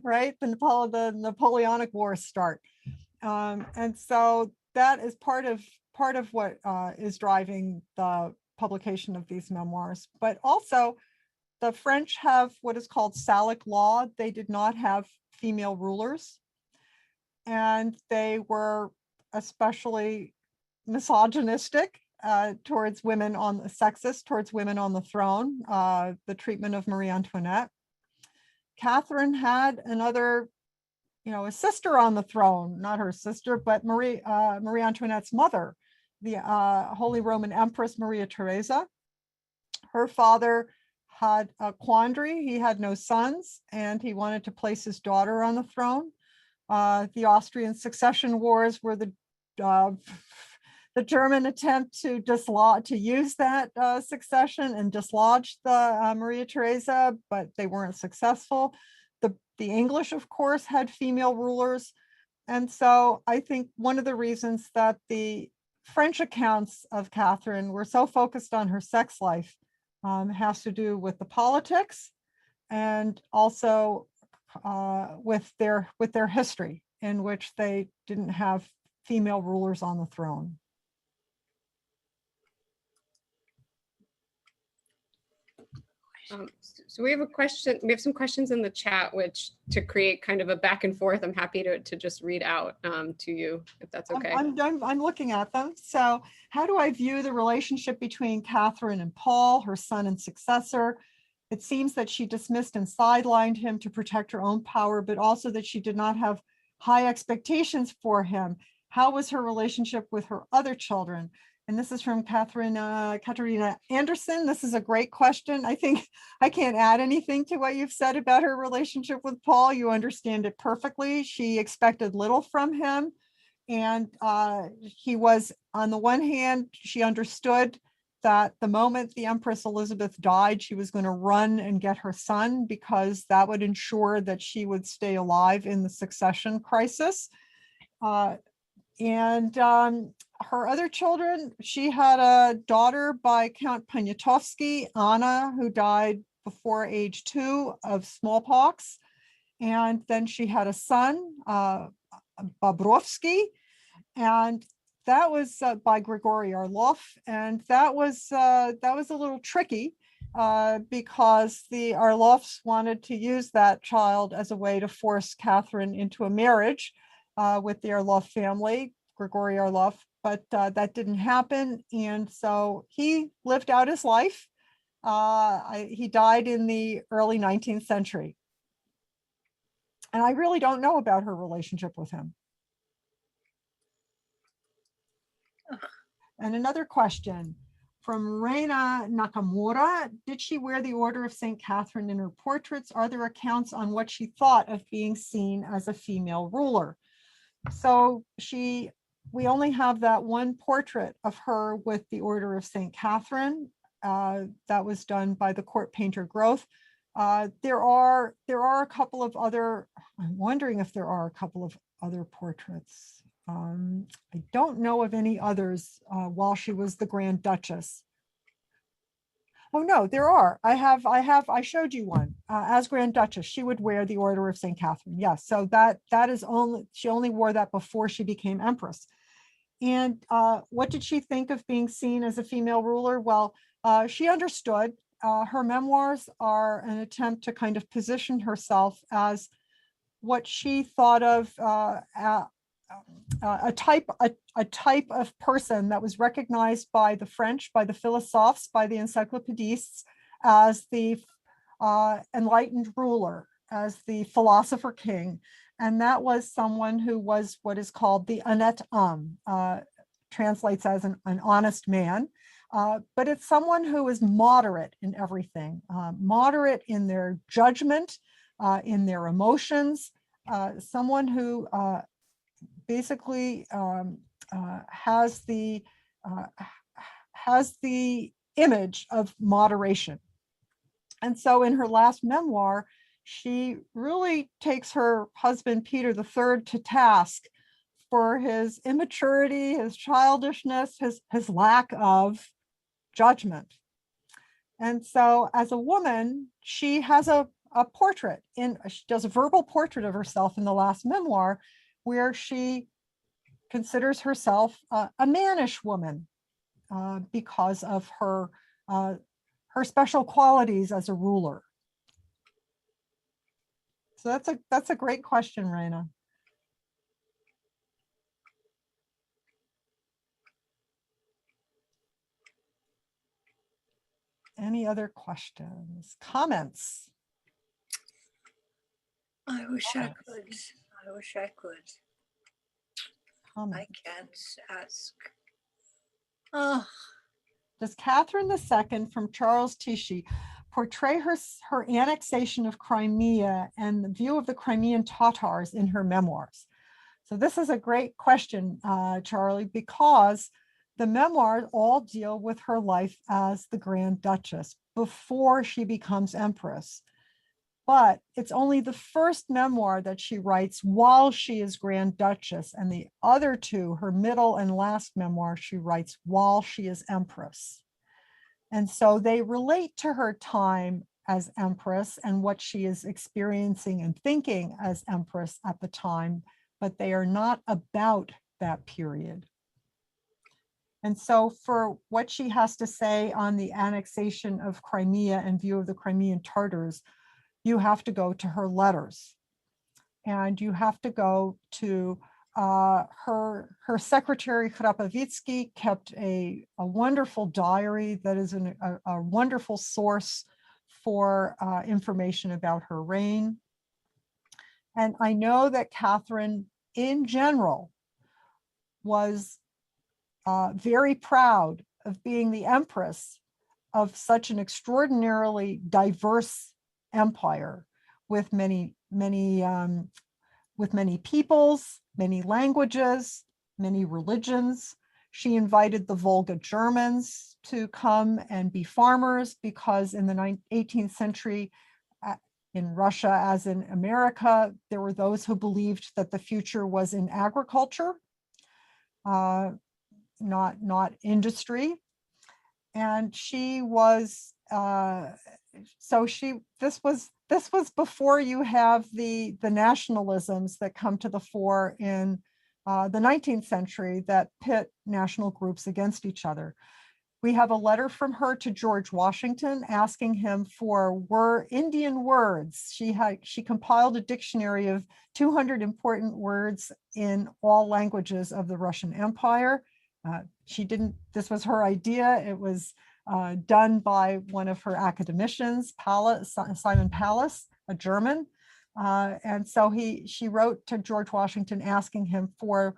Speaker 2: right? The Napoleonic Wars start. And so that is part of what is driving the publication of these memoirs. But also, the French have what is called Salic law. They did not have female rulers, and they were especially misogynistic towards women towards women on the throne. The treatment of Marie Antoinette. Catherine had another, a sister on the throne, not her sister, but Marie Antoinette's mother, the Holy Roman Empress Maria Theresa. Her father had a quandary. He had no sons, and he wanted to place his daughter on the throne. The Austrian succession wars were the German attempt to use that succession and dislodge the Maria Theresa, but they weren't successful. The English, of course, had female rulers. And so I think one of the reasons that the French accounts of Catherine were so focused on her sex life has to do with the politics, and also with their history, in which they didn't have female rulers on the throne.
Speaker 1: So we have a question. We have some questions in the chat, which to create kind of a back and forth, I'm happy to just read out to you, if that's okay.
Speaker 2: I'm looking at them. So how do I view the relationship between Catherine and Paul, her son and successor? It seems that she dismissed and sidelined him to protect her own power, but also that she did not have high expectations for him. How was her relationship with her other children? And this is from Katarina Anderson. This is a great question. I think I can't add anything to what you've said about her relationship with Paul. You understand it perfectly. She expected little from him. And he was, on the one hand, she understood that the moment the Empress Elizabeth died, she was going to run and get her son, because that would ensure that she would stay alive in the succession crisis. her other children, she had a daughter by Count Poniatowski, Anna, who died before age 2 of smallpox. And then she had a son, Bobrovsky, and that was by Grigory Orlov. And that was a little tricky because the Orlovs wanted to use that child as a way to force Catherine into a marriage with the Orlov family, Grigory Orlov, but that didn't happen. And so he lived out his life. He died in the early 19th century. And I really don't know about her relationship with him. And another question from Reina Nakamura. Did she wear the Order of St. Catherine in her portraits? Are there accounts on what she thought of being seen as a female ruler? So we only have that one portrait of her with the Order of St. Catherine. That was done by the court painter Groth. There are a couple of other, I'm wondering if there are a couple of other portraits. I don't know of any others while she was the Grand Duchess. Oh no, there are. I showed you one. As Grand Duchess, she would wear the Order of St. Catherine. Yes, so that is only, she only wore that before she became Empress. And what did she think of being seen as a female ruler? Well, she understood. Her memoirs are an attempt to kind of position herself as what she thought of a type of person that was recognized by the French, by the philosophes, by the encyclopedists as the enlightened ruler, as the philosopher king. And that was someone who was what is called the honnête homme, translates as an honest man. But it's someone who is moderate in everything, moderate in their judgment, in their emotions, someone who basically has the image of moderation. And so in her last memoir, she really takes her husband, Peter III, to task for his immaturity, his childishness, his lack of judgment. And so as a woman, she has a portrait, she does a verbal portrait of herself in the last memoir, where she considers herself a mannish woman because of her special qualities as a ruler. So that's a great question, Raina. Any other questions, comments?
Speaker 4: I wish I could. I wish I could.
Speaker 2: Comments.
Speaker 4: I can't ask. Oh,
Speaker 2: Does Catherine II from Charles Tichy portray her annexation of Crimea and the view of the Crimean Tatars in her memoirs? So this is a great question, Charlie, because the memoirs all deal with her life as the Grand Duchess before she becomes Empress. But it's only the first memoir that she writes while she is Grand Duchess, and the other two, her middle and last memoir, she writes while she is Empress. And so they relate to her time as Empress and what she is experiencing and thinking as Empress at the time, but they are not about that period. And so for what she has to say on the annexation of Crimea and view of the Crimean Tatars, you have to go to her letters. And you have to go to her secretary, Khrapovitsky, kept a wonderful diary that is a wonderful source for information about her reign. And I know that Catherine, in general, was very proud of being the Empress of such an extraordinarily diverse empire with many peoples, many languages, many religions. She invited the Volga Germans to come and be farmers because in the 18th century, in Russia as in America, there were those who believed that the future was in agriculture. not industry. And she was, this was before you have the nationalisms that come to the fore in the 19th century that pit national groups against each other. We have a letter from her to George Washington asking him for Indian words. She compiled a dictionary of 200 important words in all languages of the Russian Empire. This was her idea. It was done by one of her academicians, Simon Pallas, a German. And so she wrote to George Washington asking him for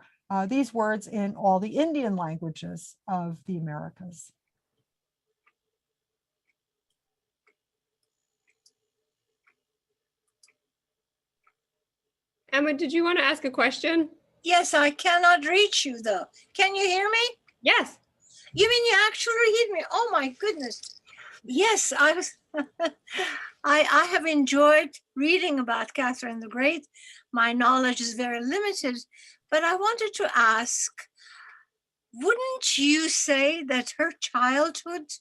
Speaker 2: these words in all the Indian languages of the Americas.
Speaker 1: Emma, did you want to ask a question?
Speaker 4: Yes, I cannot reach you though. Can you hear me?
Speaker 1: Yes.
Speaker 4: You mean you actually read me? Oh my goodness. Yes, I was. I have enjoyed reading about Catherine the Great. My knowledge is very limited, but I wanted to ask, wouldn't you say that her childhood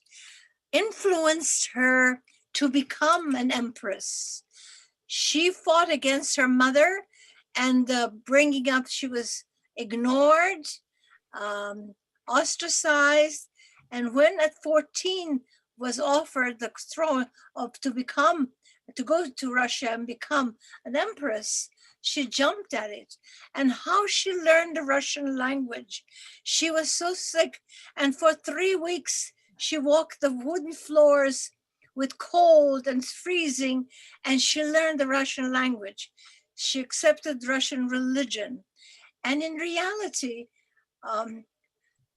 Speaker 4: influenced her to become an empress? She fought against her mother, and bringing up, she was ignored, ostracized, and when at 14 was offered the throne to go to Russia and become an empress, she jumped at it. And how she learned the Russian language. She was so sick, and for 3 weeks she walked the wooden floors with cold and freezing, and she learned the Russian language. She accepted Russian religion. And in reality,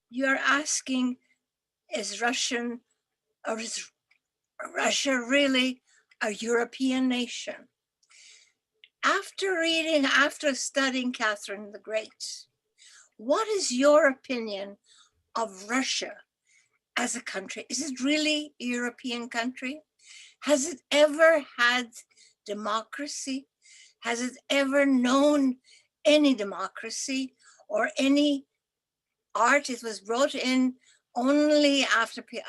Speaker 4: you're asking, is Russia really a European nation? After studying Catherine the Great, what is your opinion of Russia as a country? Is it really a European country? Has it ever had democracy? Has it ever known any democracy or any art? It was brought in only after Peter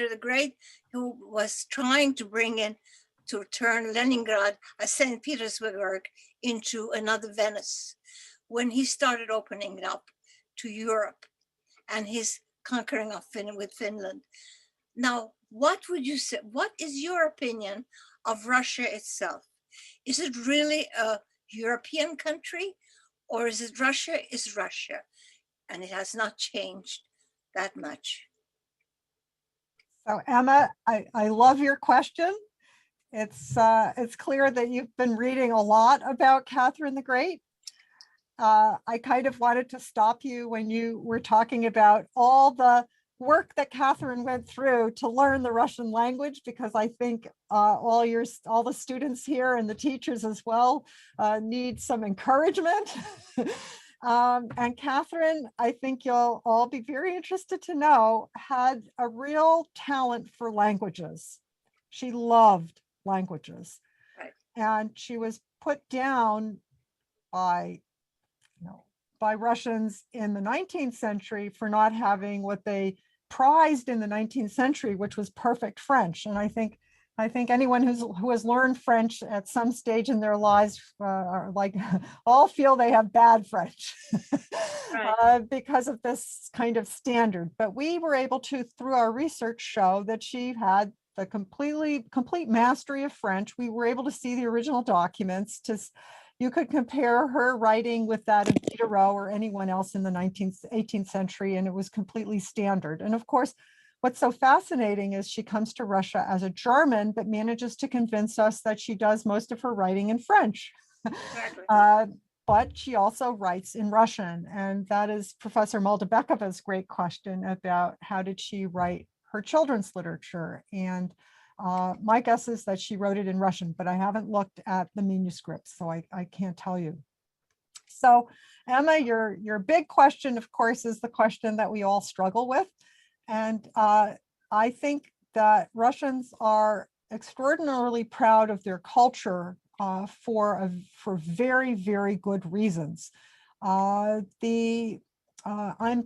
Speaker 4: the Great, who was trying to turn Leningrad, St. Petersburg, into another Venice, when he started opening it up to Europe and his conquering of with Finland. Now, what would you say? What is your opinion of Russia itself? Is it really a European country, or is it Russia is Russia, and it has not changed that much?
Speaker 2: So Emma, I love your question. It's clear that you've been reading a lot about Catherine the Great. I kind of wanted to stop you when you were talking about all the work that Catherine went through to learn the Russian language, because I think all the students here and the teachers as well need some encouragement. And Catherine, I think you'll all be very interested to know, had a real talent for languages. She loved languages.
Speaker 4: Right.
Speaker 2: And she was put down by Russians in the 19th century for not having what they prized in the 19th century, which was perfect French. And I think anyone who has learned French at some stage in their lives all feel they have bad French. Right. Because of this kind of standard. But we were able to, through our research, show that she had the complete mastery of French. We were able to see the original documents. You could compare her writing with that of Diderot or anyone else in the 18th century, and it was completely standard. And of course, what's so fascinating is she comes to Russia as a German, but manages to convince us that she does most of her writing in French. Exactly. But she also writes in Russian. And that is Professor Moldabekova's great question about how did she write her children's literature. And my guess is that she wrote it in Russian, but I haven't looked at the manuscripts, so I can't tell you. So Emma, your big question, of course, is the question that we all struggle with. And I think that Russians are extraordinarily proud of their culture for very, very good reasons. I'm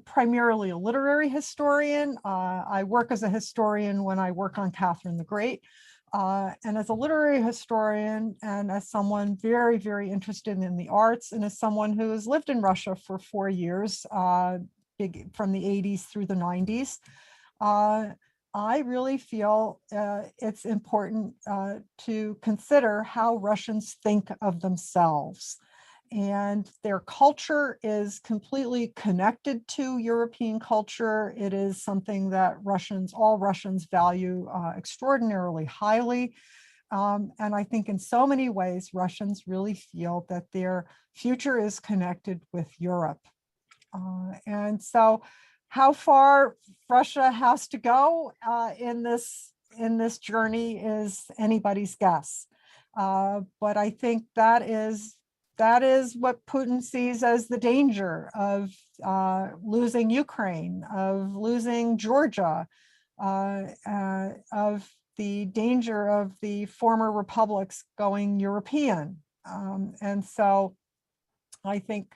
Speaker 2: primarily a literary historian. I work as a historian when I work on Catherine the Great. And as a literary historian and as someone very, very interested in the arts and as someone who has lived in Russia for 4 years, from the 80s through the 90s, I really feel it's important to consider how Russians think of themselves. And their culture is completely connected to European culture. It is something that all Russians value extraordinarily highly. And I think in so many ways, Russians really feel that their future is connected with Europe. And so how far Russia has to go in this journey is anybody's guess. But I think that is what Putin sees as the danger of losing Ukraine, of losing Georgia, of the danger of the former republics going European. And so I think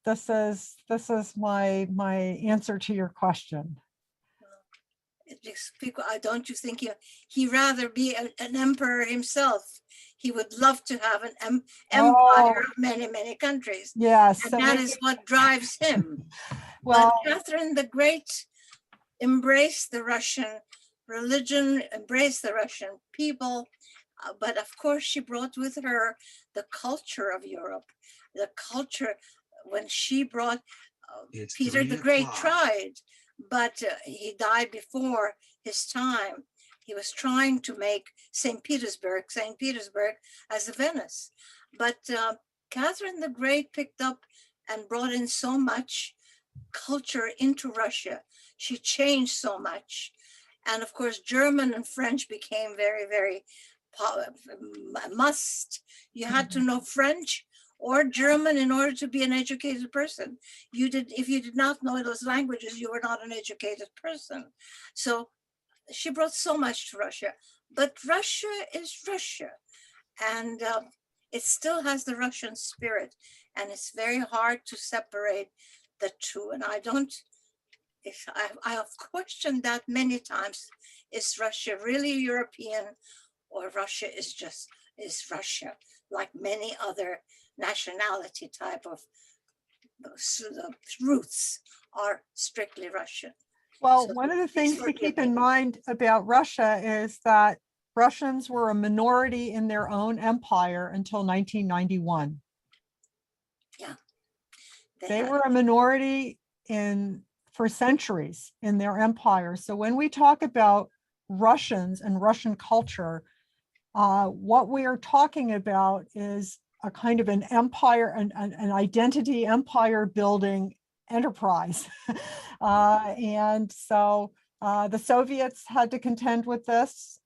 Speaker 2: this is my answer to your question.
Speaker 4: Don't you think he'd rather be an emperor himself? He would love to have an empire of many, many countries.
Speaker 2: Yes.
Speaker 4: And that is what drives him.
Speaker 2: Well,
Speaker 4: but Catherine the Great embraced the Russian religion, embraced the Russian people. But of course, she brought with her the culture of Europe, the culture when she brought Peter the Great tried, but he died before his time. He was trying to make St. Petersburg as a Venice. But Catherine the Great picked up and brought in so much culture into Russia. She changed so much. And of course, German and French became very, very must. You had to know French or German in order to be an educated person. If you did not know those languages, you were not an educated person. So she brought so much to Russia, but Russia is Russia, and it still has the Russian spirit, and it's very hard to separate the two. And I have questioned that many times. Is Russia really European, or Russia is Russia, like many other nationality type of roots are strictly Russian?
Speaker 2: Well, one of the things to keep in mind about Russia is that Russians were a minority in their own empire until 1991.
Speaker 4: Yeah.
Speaker 2: They were a minority for centuries in their empire. So when we talk about Russians and Russian culture, what we are talking about is a kind of an empire, an identity empire building enterprise. And so the Soviets had to contend with this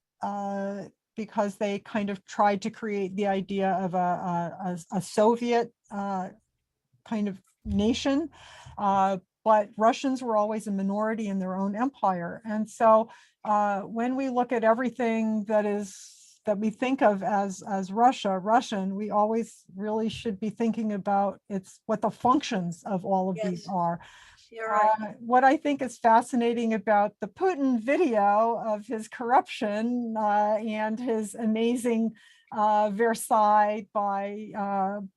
Speaker 2: because they kind of tried to create the idea of a Soviet kind of nation. But Russians were always a minority in their own empire. And so when we look at everything that we think of as Russian, we always really should be thinking about what the functions of all of these are.
Speaker 4: You're right.
Speaker 2: What I think is fascinating about the Putin video of his corruption and his amazing Versailles on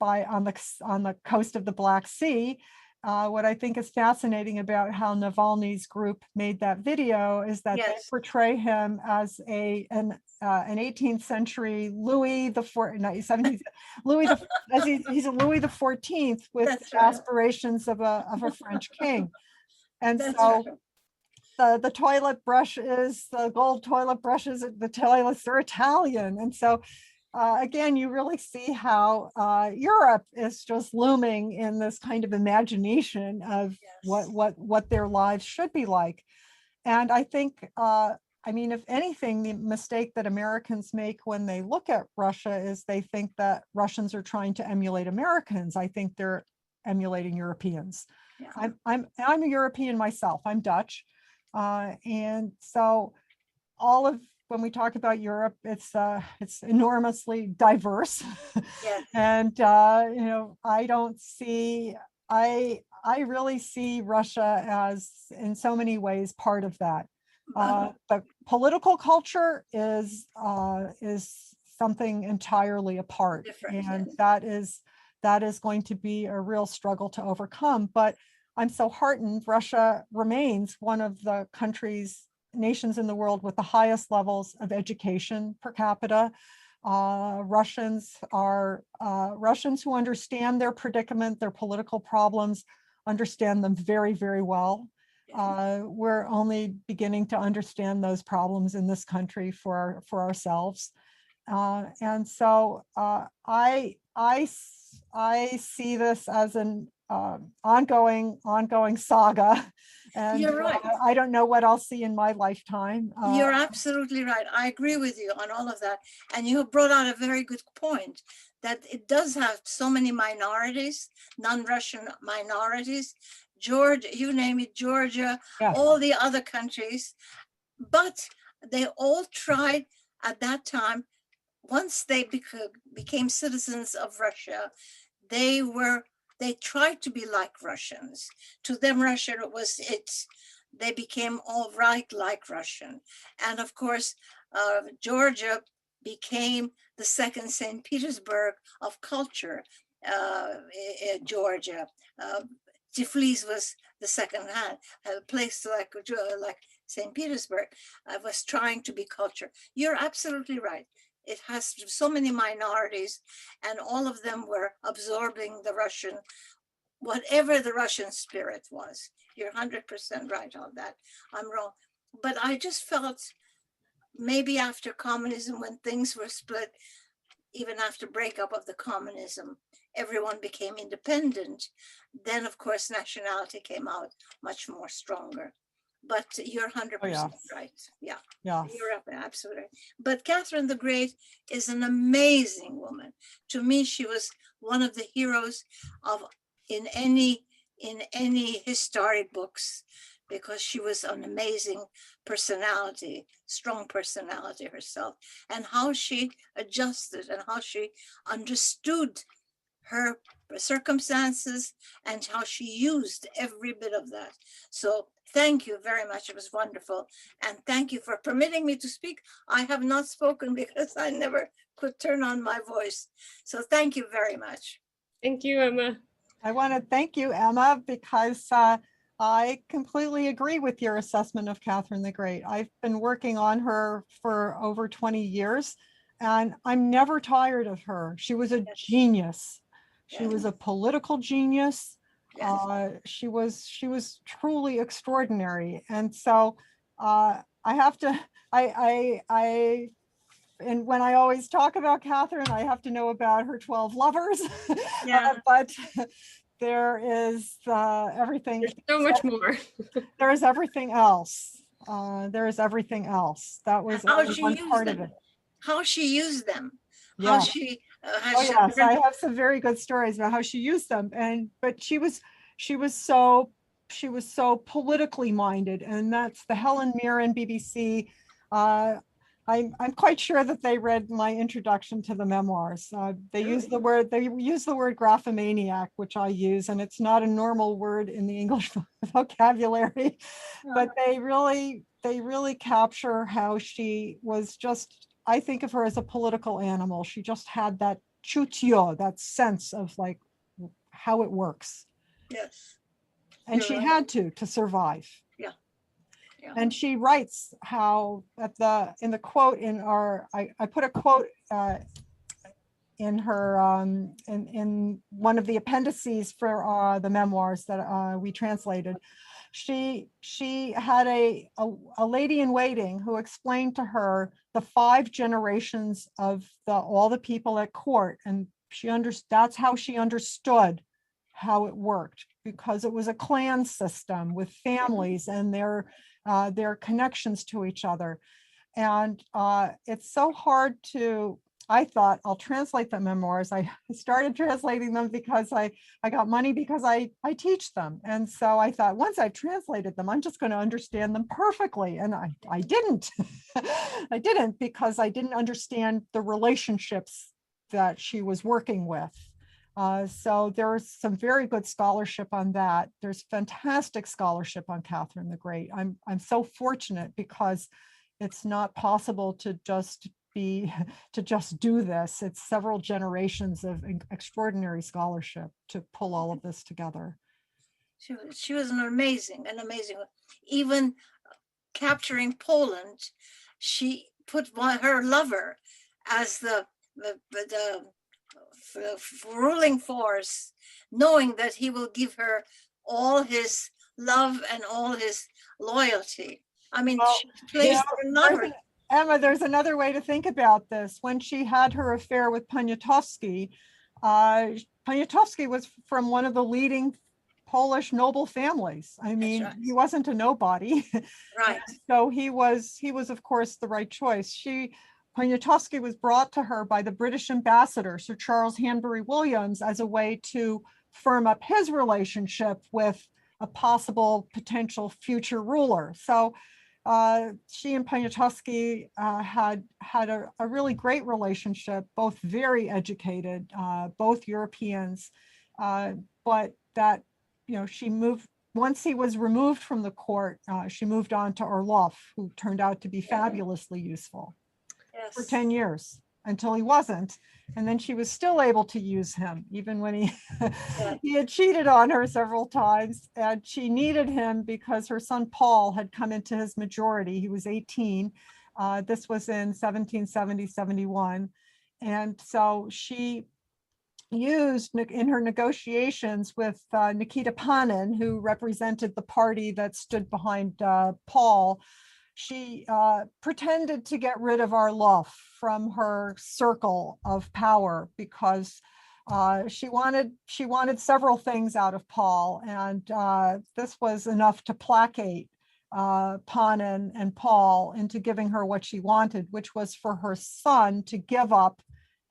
Speaker 2: the coast of the Black Sea. What I think is fascinating about how Navalny's group made that video is that they portray him as an 18th century Louis the 17th Louis he's a Louis the 14th with aspirations of a French king, and the toilet brushes, the gold toilet brushes, the toilets are Italian, and so. Again, you really see how Europe is just looming in this kind of imagination of what their lives should be like. And I think, if anything, the mistake that Americans make when they look at Russia is they think that Russians are trying to emulate Americans. I think they're emulating Europeans. Yeah. I'm a European myself. I'm Dutch. And so all of when we talk about Europe, it's enormously diverse.
Speaker 4: Yes.
Speaker 2: And I don't see, I really see Russia as in so many ways part of that. The political culture is something entirely apart,
Speaker 4: Different,
Speaker 2: and
Speaker 4: yes.
Speaker 2: that is going to be a real struggle to overcome. But I'm so heartened Russia remains one of the nations in the world with the highest levels of education per capita. Russians who understand their predicament, their political problems, understand them very, very well. We're only beginning to understand those problems in this country for ourselves. And so I see this as an ongoing saga. And
Speaker 4: You're right.
Speaker 2: I don't know what I'll see in my lifetime.
Speaker 4: You're absolutely right. I agree with you on all of that. And you have brought out a very good point that it does have so many minorities, non-Russian minorities, Georgia, you name it, Georgia,
Speaker 2: Yes.
Speaker 4: all the other countries. But they all tried at that time, once they became citizens of Russia, they tried to be like Russians. To them, Russia was they became all right like Russian. And of course, Georgia became the second St. Petersburg of culture, Georgia. Tiflis was the second hand, a place like St. Petersburg was trying to be culture. You're absolutely right. It has so many minorities, and all of them were absorbing the Russian, whatever the Russian spirit was. You're 100% right on that. I'm wrong. But I just felt maybe after communism, when things were split, even after breakup of the communism, everyone became independent. Then, of course, nationality came out much more stronger. But you're 100% right. Yeah, you're absolutely right. But Catherine the Great is an amazing woman. To me, she was one of the heroes in any historic books, because she was an amazing personality, strong personality herself, and how she adjusted and how she understood her circumstances and how she used every bit of that. So thank you very much. It was wonderful. And thank you for permitting me to speak. I have not spoken because I never could turn on my voice. So thank you very much.
Speaker 1: Thank you, Emma.
Speaker 2: I want to thank you, Emma, because I completely agree with your assessment of Catherine the Great. I've been working on her for over 20 years, and I'm never tired of her. She was a genius. She was a political genius. She was truly extraordinary. And so I have to, and when I always talk about Catherine, I have to know about her 12 lovers. But there is everything.
Speaker 1: There's so much more.
Speaker 2: There is everything else. There is everything else. That was one part of it.
Speaker 4: How she used them.
Speaker 2: Yeah.
Speaker 4: How she
Speaker 2: yes, I have some very good stories about how she used them. But she was so politically minded, and that's the Helen Mirren BBC. I'm quite sure that they read my introduction to the memoirs. They use the word graphomaniac, which I use, and it's not a normal word in the English vocabulary, but they really capture how she was just, I think of her as a political animal. She just had that chutyo, that sense of like how it works.
Speaker 4: Yes.
Speaker 2: And she had to survive.
Speaker 4: Yeah.
Speaker 2: And she writes how in the quote in our, I put a quote in her in one of the appendices for the memoirs that we translated. She had a lady in waiting who explained to her the 5 generations of all the people at court, and that's how she understood how it worked, because it was a clan system with families and their connections to each other. And it's so hard to I thought I'll translate the memoirs. I started translating them because I got money because I teach them. And so I thought once I've translated them, I'm just going to understand them perfectly. And I didn't. I didn't, because I didn't understand the relationships that she was working with. So there's some very good scholarship on that. There's fantastic scholarship on Catherine the Great. I'm so fortunate, because it's not possible to just do this. It's several generations of extraordinary scholarship to pull all of this together.
Speaker 4: She was an amazing, even capturing Poland. She put her lover as the ruling force, knowing that he will give her all his love and all his loyalty. I mean,
Speaker 2: well,
Speaker 4: she placed her lover.
Speaker 2: Emma, there's another way to think about this. When she had her affair with Poniatowski, Poniatowski was from one of the leading Polish noble families. I mean, right. He wasn't a nobody.
Speaker 4: Right.
Speaker 2: So he was, of course, the right choice. Poniatowski was brought to her by the British ambassador, Sir Charles Hanbury Williams, as a way to firm up his relationship with a possible potential future ruler. So she and Poniatowski had a really great relationship, both very educated, both Europeans, but that, she moved, once he was removed from the court, she moved on to Orlov, who turned out to be fabulously useful. Yes. For 10 years until he wasn't. And then she was still able to use him, even when he had cheated on her several times. And she needed him because her son Paul had come into his majority. He was 18. This was in 1770-71. And so she used, in her negotiations with Nikita Panin, who represented the party that stood behind Paul, she pretended to get rid of Orlov from her circle of power, because she wanted several things out of Paul, and this was enough to placate Panin and Paul into giving her what she wanted, which was for her son to give up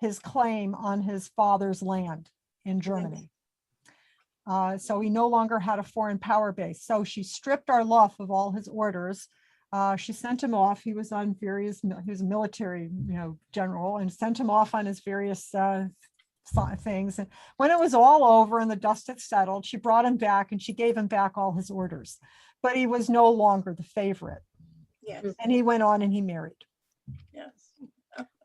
Speaker 2: his claim on his father's land in Germany. So he no longer had a foreign power base. So she stripped Orlov of all his orders. She sent him off. He was on various, he was a military, general, and sent him off on his various things. And when it was all over and the dust had settled, she brought him back and she gave him back all his orders. But he was no longer the favorite.
Speaker 4: Yes.
Speaker 2: And he went on and he married.
Speaker 4: Yes.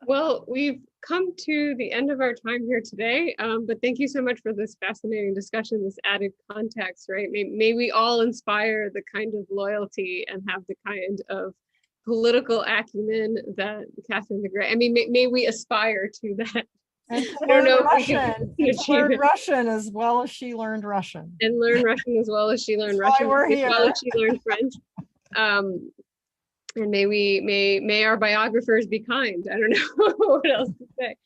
Speaker 1: Well, we've come to the end of our time here today, but thank you so much for this fascinating discussion, this added context, right? May we all inspire the kind of loyalty and have the kind of political acumen that Catherine the Great, may we aspire to that.
Speaker 2: And
Speaker 1: I don't know if we
Speaker 2: can learn Russian as well as she learned Russian.
Speaker 1: And learn Russian as well as she learned Russian, as well as she learned French. And may our biographers be kind. I don't know what else to say.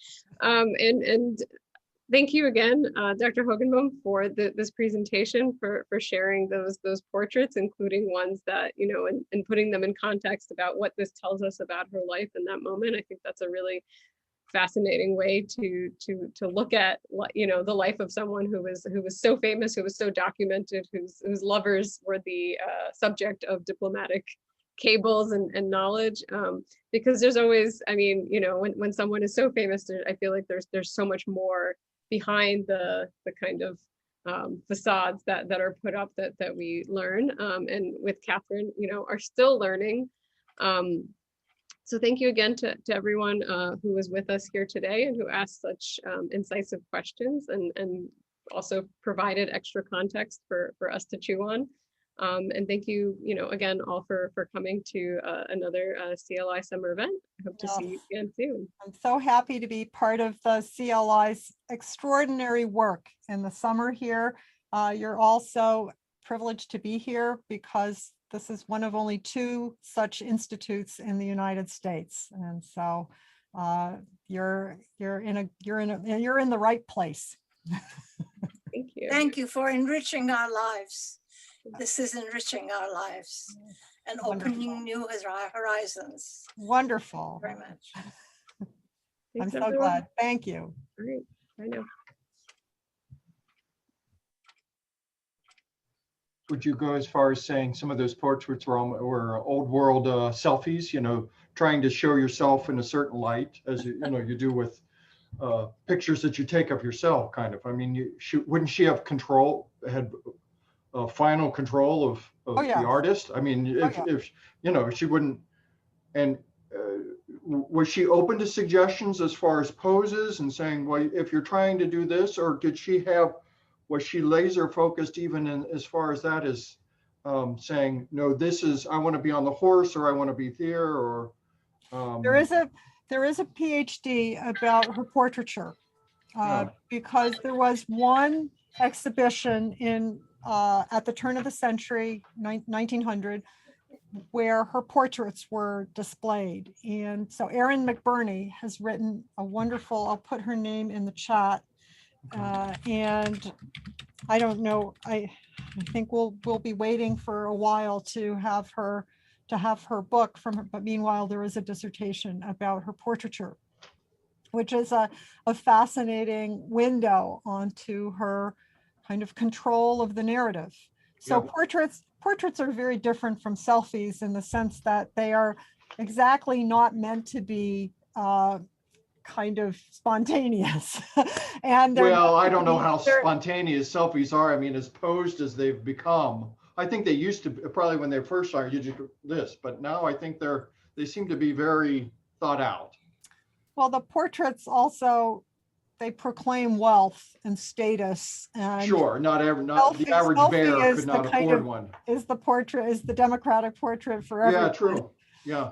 Speaker 1: And thank you again, Dr. Hoogenboom, for this presentation, for sharing those portraits, including ones that, and putting them in context about what this tells us about her life in that moment. I think that's a really fascinating way to look at, the life of someone who was so famous, who was so documented, whose lovers were the subject of diplomatic cables and knowledge, because there's always, when someone is so famous, I feel like there's so much more behind the kind of facades that are put up that we learn, and with Catherine, are still learning. So thank you again to everyone who was with us here today and who asked such incisive questions and also provided extra context for us to chew on. And thank you, again, all for coming to another CLI summer event. I hope to see you again soon.
Speaker 2: I'm so happy to be part of the CLI's extraordinary work in the summer here. You're also privileged to be here because this is one of only 2 such institutes in the United States, and so you're in the right place.
Speaker 1: Thank you.
Speaker 4: Thank you for enriching our lives. This is enriching our lives and opening new horizons.
Speaker 2: Wonderful.
Speaker 4: Thank you very much.
Speaker 2: I'm
Speaker 1: Thanks,
Speaker 2: so
Speaker 1: everyone.
Speaker 2: glad. Thank you.
Speaker 1: All right, bye now.
Speaker 5: Would you go as far as saying some of those portraits were old world selfies, you know, trying to show yourself in a certain light, as you know you do with pictures that you take of yourself, kind of. I mean, wouldn't she have had final control of
Speaker 2: Oh, yeah.
Speaker 5: the artist? I mean, if,
Speaker 2: yeah.
Speaker 5: if you know, she wouldn't. And was she open to suggestions as far as poses and saying, well, if you're trying to do this, or was she laser focused even in as far as that is saying, no, I want to be on the horse, or I want to be there, or
Speaker 2: There is a PhD about her portraiture because there was one exhibition in at the turn of the century, 1900, where her portraits were displayed. And so Erin McBurney has written a wonderful, I'll put her name in the chat. And I don't know, I think we'll be waiting for a while to have her book from her, but meanwhile there is a dissertation about her portraiture, which is a fascinating window onto her kind of control of the narrative. So
Speaker 5: Yeah.
Speaker 2: portraits are very different from selfies in the sense that they are exactly not meant to be kind of spontaneous. And
Speaker 5: well, I don't know how spontaneous selfies are. I mean, as posed as they've become, I think they used to probably when they first started, you just this, but now I think they seem to be very thought out.
Speaker 2: Well, the portraits also, they proclaim wealth and status. And
Speaker 5: sure, not the average bear could not afford one.
Speaker 2: Is the democratic portrait for everyone.
Speaker 5: Yeah, true. Yeah.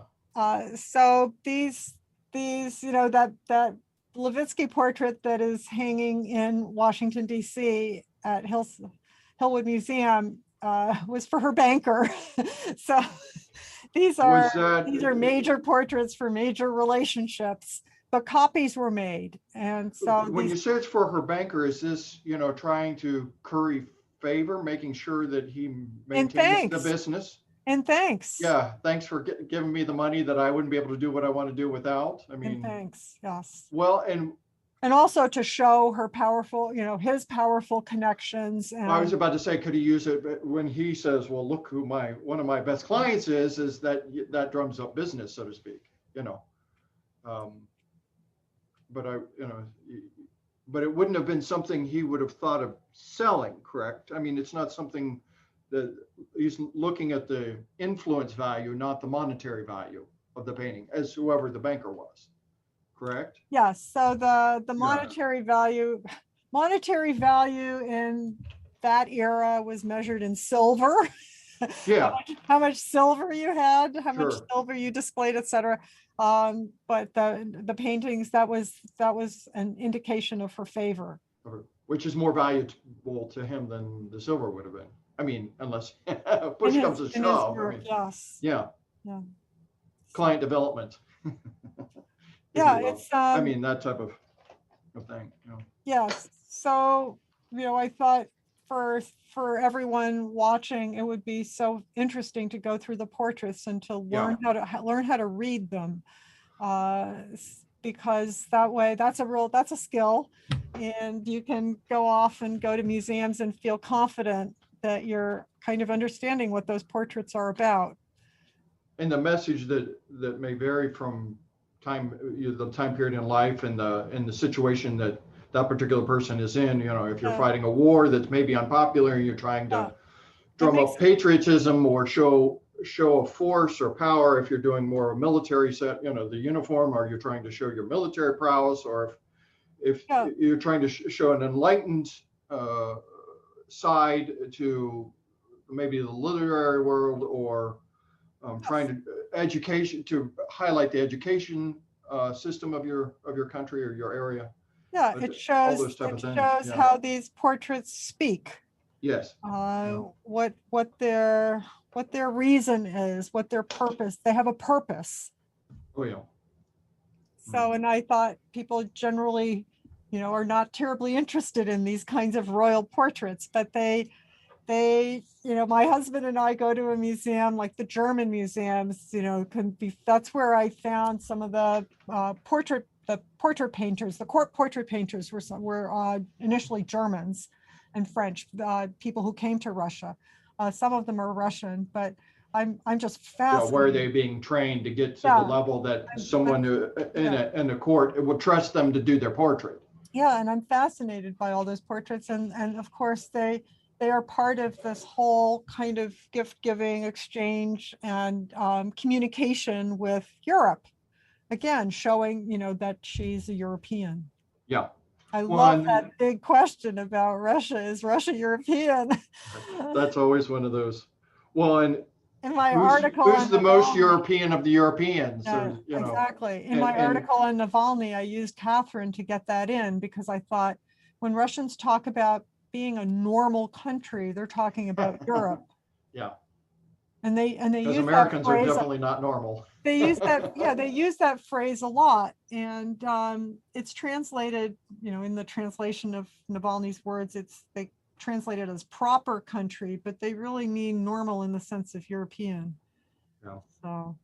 Speaker 2: So these, you know, that Levitsky portrait that is hanging in Washington, D.C. at Hillwood Museum was for her banker. So these are major portraits for major relationships, but copies were made. And so
Speaker 5: when you say it's for her banker, is this, you know, trying to curry favor, making sure that he maintains the business?
Speaker 2: And thanks.
Speaker 5: Yeah, thanks for giving me the money that I wouldn't be able to do what I want to do without. I mean,
Speaker 2: and thanks. Yes.
Speaker 5: Well,
Speaker 2: and also to show her powerful, you know, his powerful connections. And
Speaker 5: I was about to say, could he use it when he says, well, look who one of my best clients is that drums up business, so to speak, you know. But but it wouldn't have been something he would have thought of selling, correct? I mean, it's not something that he's looking at the influence value, not the monetary value of the painting, as whoever the banker was, correct?
Speaker 2: Yes. So the monetary value in that era was measured in silver.
Speaker 5: Yeah.
Speaker 2: how much silver you had, how
Speaker 5: Sure.
Speaker 2: much silver you displayed, etc. But the paintings, that was an indication of her favor.
Speaker 5: Which is more valuable to him than the silver would have been. I mean, unless push comes to shove. I mean,
Speaker 2: yes.
Speaker 5: Yeah.
Speaker 2: Yeah.
Speaker 5: Client development.
Speaker 2: Yeah, it's
Speaker 5: I mean, that type of thing. You know.
Speaker 2: Yes. So, you know, I thought for everyone watching, it would be so interesting to go through the portraits and to learn how to read them, because that way that's a skill, and you can go off and go to museums and feel confident that you're kind of understanding what those portraits are about.
Speaker 5: And the message that may vary from the time period in life and the situation that particular person is in. You know, if you're fighting a war that's maybe unpopular and you're trying to drum up patriotism or show a force or power, if you're doing more military set, you know, the uniform, or you're trying to show your military prowess, or if you're trying to show an enlightened side to maybe the literary world, or trying to highlight the education system of your country or your area.
Speaker 2: Yeah, it shows how these portraits speak.
Speaker 5: Yes.
Speaker 2: What their reason is, what their purpose. They have a purpose.
Speaker 5: Oh yeah.
Speaker 2: So, and I thought people generally, you know, are not terribly interested in these kinds of royal portraits, but they, you know, my husband and I go to a museum like the German museums, you know, that's where I found some of the portrait portrait painters, the court portrait painters were initially Germans and French, people who came to Russia. Some of them are Russian, but I'm just fascinated.
Speaker 5: Where are they being trained to get to the level that someone in a court would trust them to do their portrait?
Speaker 2: Yeah, and I'm fascinated by all those portraits, and of course they are part of this whole kind of gift-giving exchange and communication with Europe. Again, showing, that she's a European.
Speaker 5: Yeah.
Speaker 2: I love that big question about Russia. Is Russia European?
Speaker 5: That's always one of those. Well, and
Speaker 2: in my article,
Speaker 5: who's the most European of the Europeans?
Speaker 2: Yeah, exactly. In my article on Navalny, I used Catherine to get that in, because I thought when Russians talk about being a normal country, they're talking about Europe.
Speaker 5: Yeah.
Speaker 2: And they
Speaker 5: because
Speaker 2: use
Speaker 5: Americans
Speaker 2: that phrase,
Speaker 5: are definitely not normal.
Speaker 2: They use that, they use that phrase a lot, and it's translated, in the translation of Navalny's words, they translate it as proper country, but they really mean normal in the sense of European.
Speaker 5: Yeah.
Speaker 2: So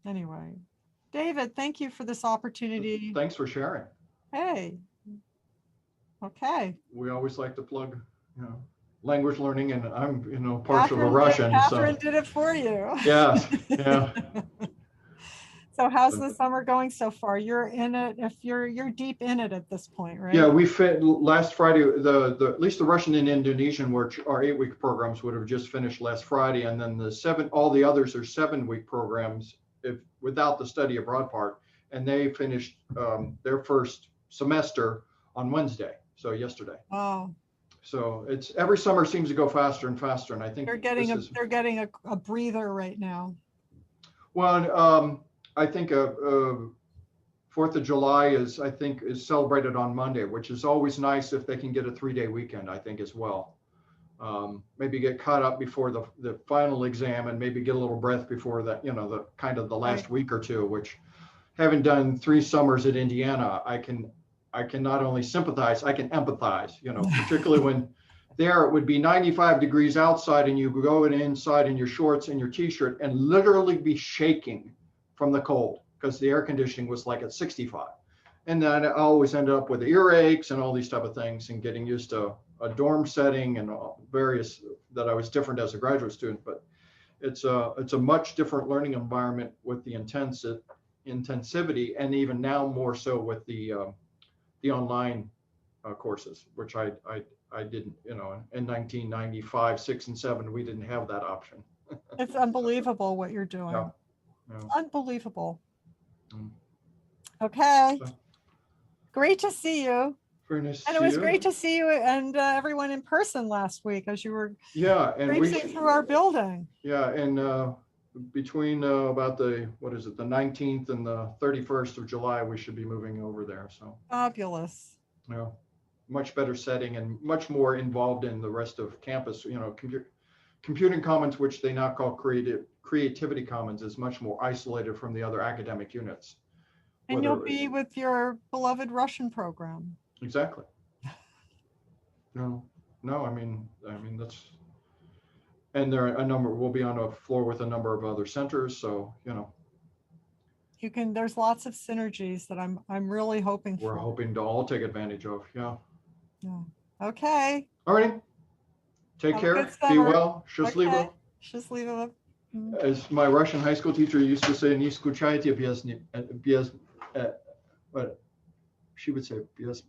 Speaker 2: anyway, David, thank you for this opportunity.
Speaker 5: Thanks for sharing.
Speaker 2: Hey. Okay.
Speaker 5: We always like to plug, language learning, and I'm partial to Russian.
Speaker 2: Catherine did it for you.
Speaker 5: Yeah. Yeah.
Speaker 2: So how's the summer going so far? You're in it. If you're deep in it at this point, right?
Speaker 5: Yeah, we fit last Friday. At least the Russian and Indonesian, which are 8-week programs, would have just finished last Friday, and then all the others are 7-week programs, without the study abroad part, and they finished their first semester on Wednesday. So yesterday.
Speaker 2: Wow.
Speaker 5: So it's every summer seems to go faster and faster, and I think
Speaker 2: they're getting a breather right now.
Speaker 5: Well, I think 4th of July is celebrated on Monday, which is always nice if they can get a 3-day weekend, I think, as well. Maybe get caught up before the final exam, and maybe get a little breath before that, the kind of the last week or two, which, having done 3 summers at Indiana, I can not only sympathize, I can empathize, particularly when there it would be 95 degrees outside and you go inside in your shorts and your t-shirt and literally be shaking from the cold because the air conditioning was like at 65. And then I always ended up with earaches and all these type of things, and getting used to a dorm setting and various that I was different as a graduate student. But it's a much different learning environment with the intensivity, and even now more so with the online courses, which I didn't, in 1995, 6 and 7, we didn't have that option.
Speaker 2: It's unbelievable what you're doing.
Speaker 5: Yeah.
Speaker 2: Unbelievable. Okay.
Speaker 5: So,
Speaker 2: great to see you.
Speaker 5: very nice to
Speaker 2: And it
Speaker 5: see
Speaker 2: was
Speaker 5: you.
Speaker 2: great to see you and everyone in person last week as you were
Speaker 5: And
Speaker 2: traipsing through our building.
Speaker 5: And between about the 19th and the 31st of July, we should be moving over there. So
Speaker 2: Fabulous.
Speaker 5: much better setting and much more involved in the rest of campus. Computing Commons, which they now call Creativity Commons, is much more isolated from the other academic units.
Speaker 2: And you'll be with your beloved Russian program.
Speaker 5: Exactly. No, I mean that's, and we'll be on a floor with a number of other centers. So,
Speaker 2: there's lots of synergies that I'm really hoping for.
Speaker 5: We're hoping to all take advantage of. Yeah.
Speaker 2: Okay.
Speaker 5: All right. Take care. Be well. Счастливо.
Speaker 2: Счастливо.
Speaker 5: As my Russian high school teacher used to say, "Не скучайте без," but she would say без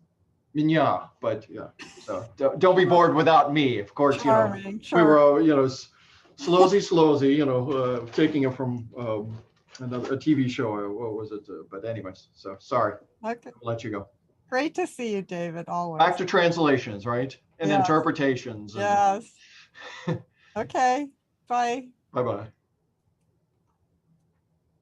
Speaker 5: меня, but yeah. So don't be bored without me. Of course,
Speaker 2: Charming,
Speaker 5: we were, slowly, taking it from a TV show. What was it? But anyways, so sorry.
Speaker 2: Okay.
Speaker 5: I'll let you go.
Speaker 2: Great to see you, David, always.
Speaker 5: Back to translations, right? And
Speaker 2: Yes.
Speaker 5: interpretations.
Speaker 2: Yes. Okay. Bye.
Speaker 5: Bye-bye.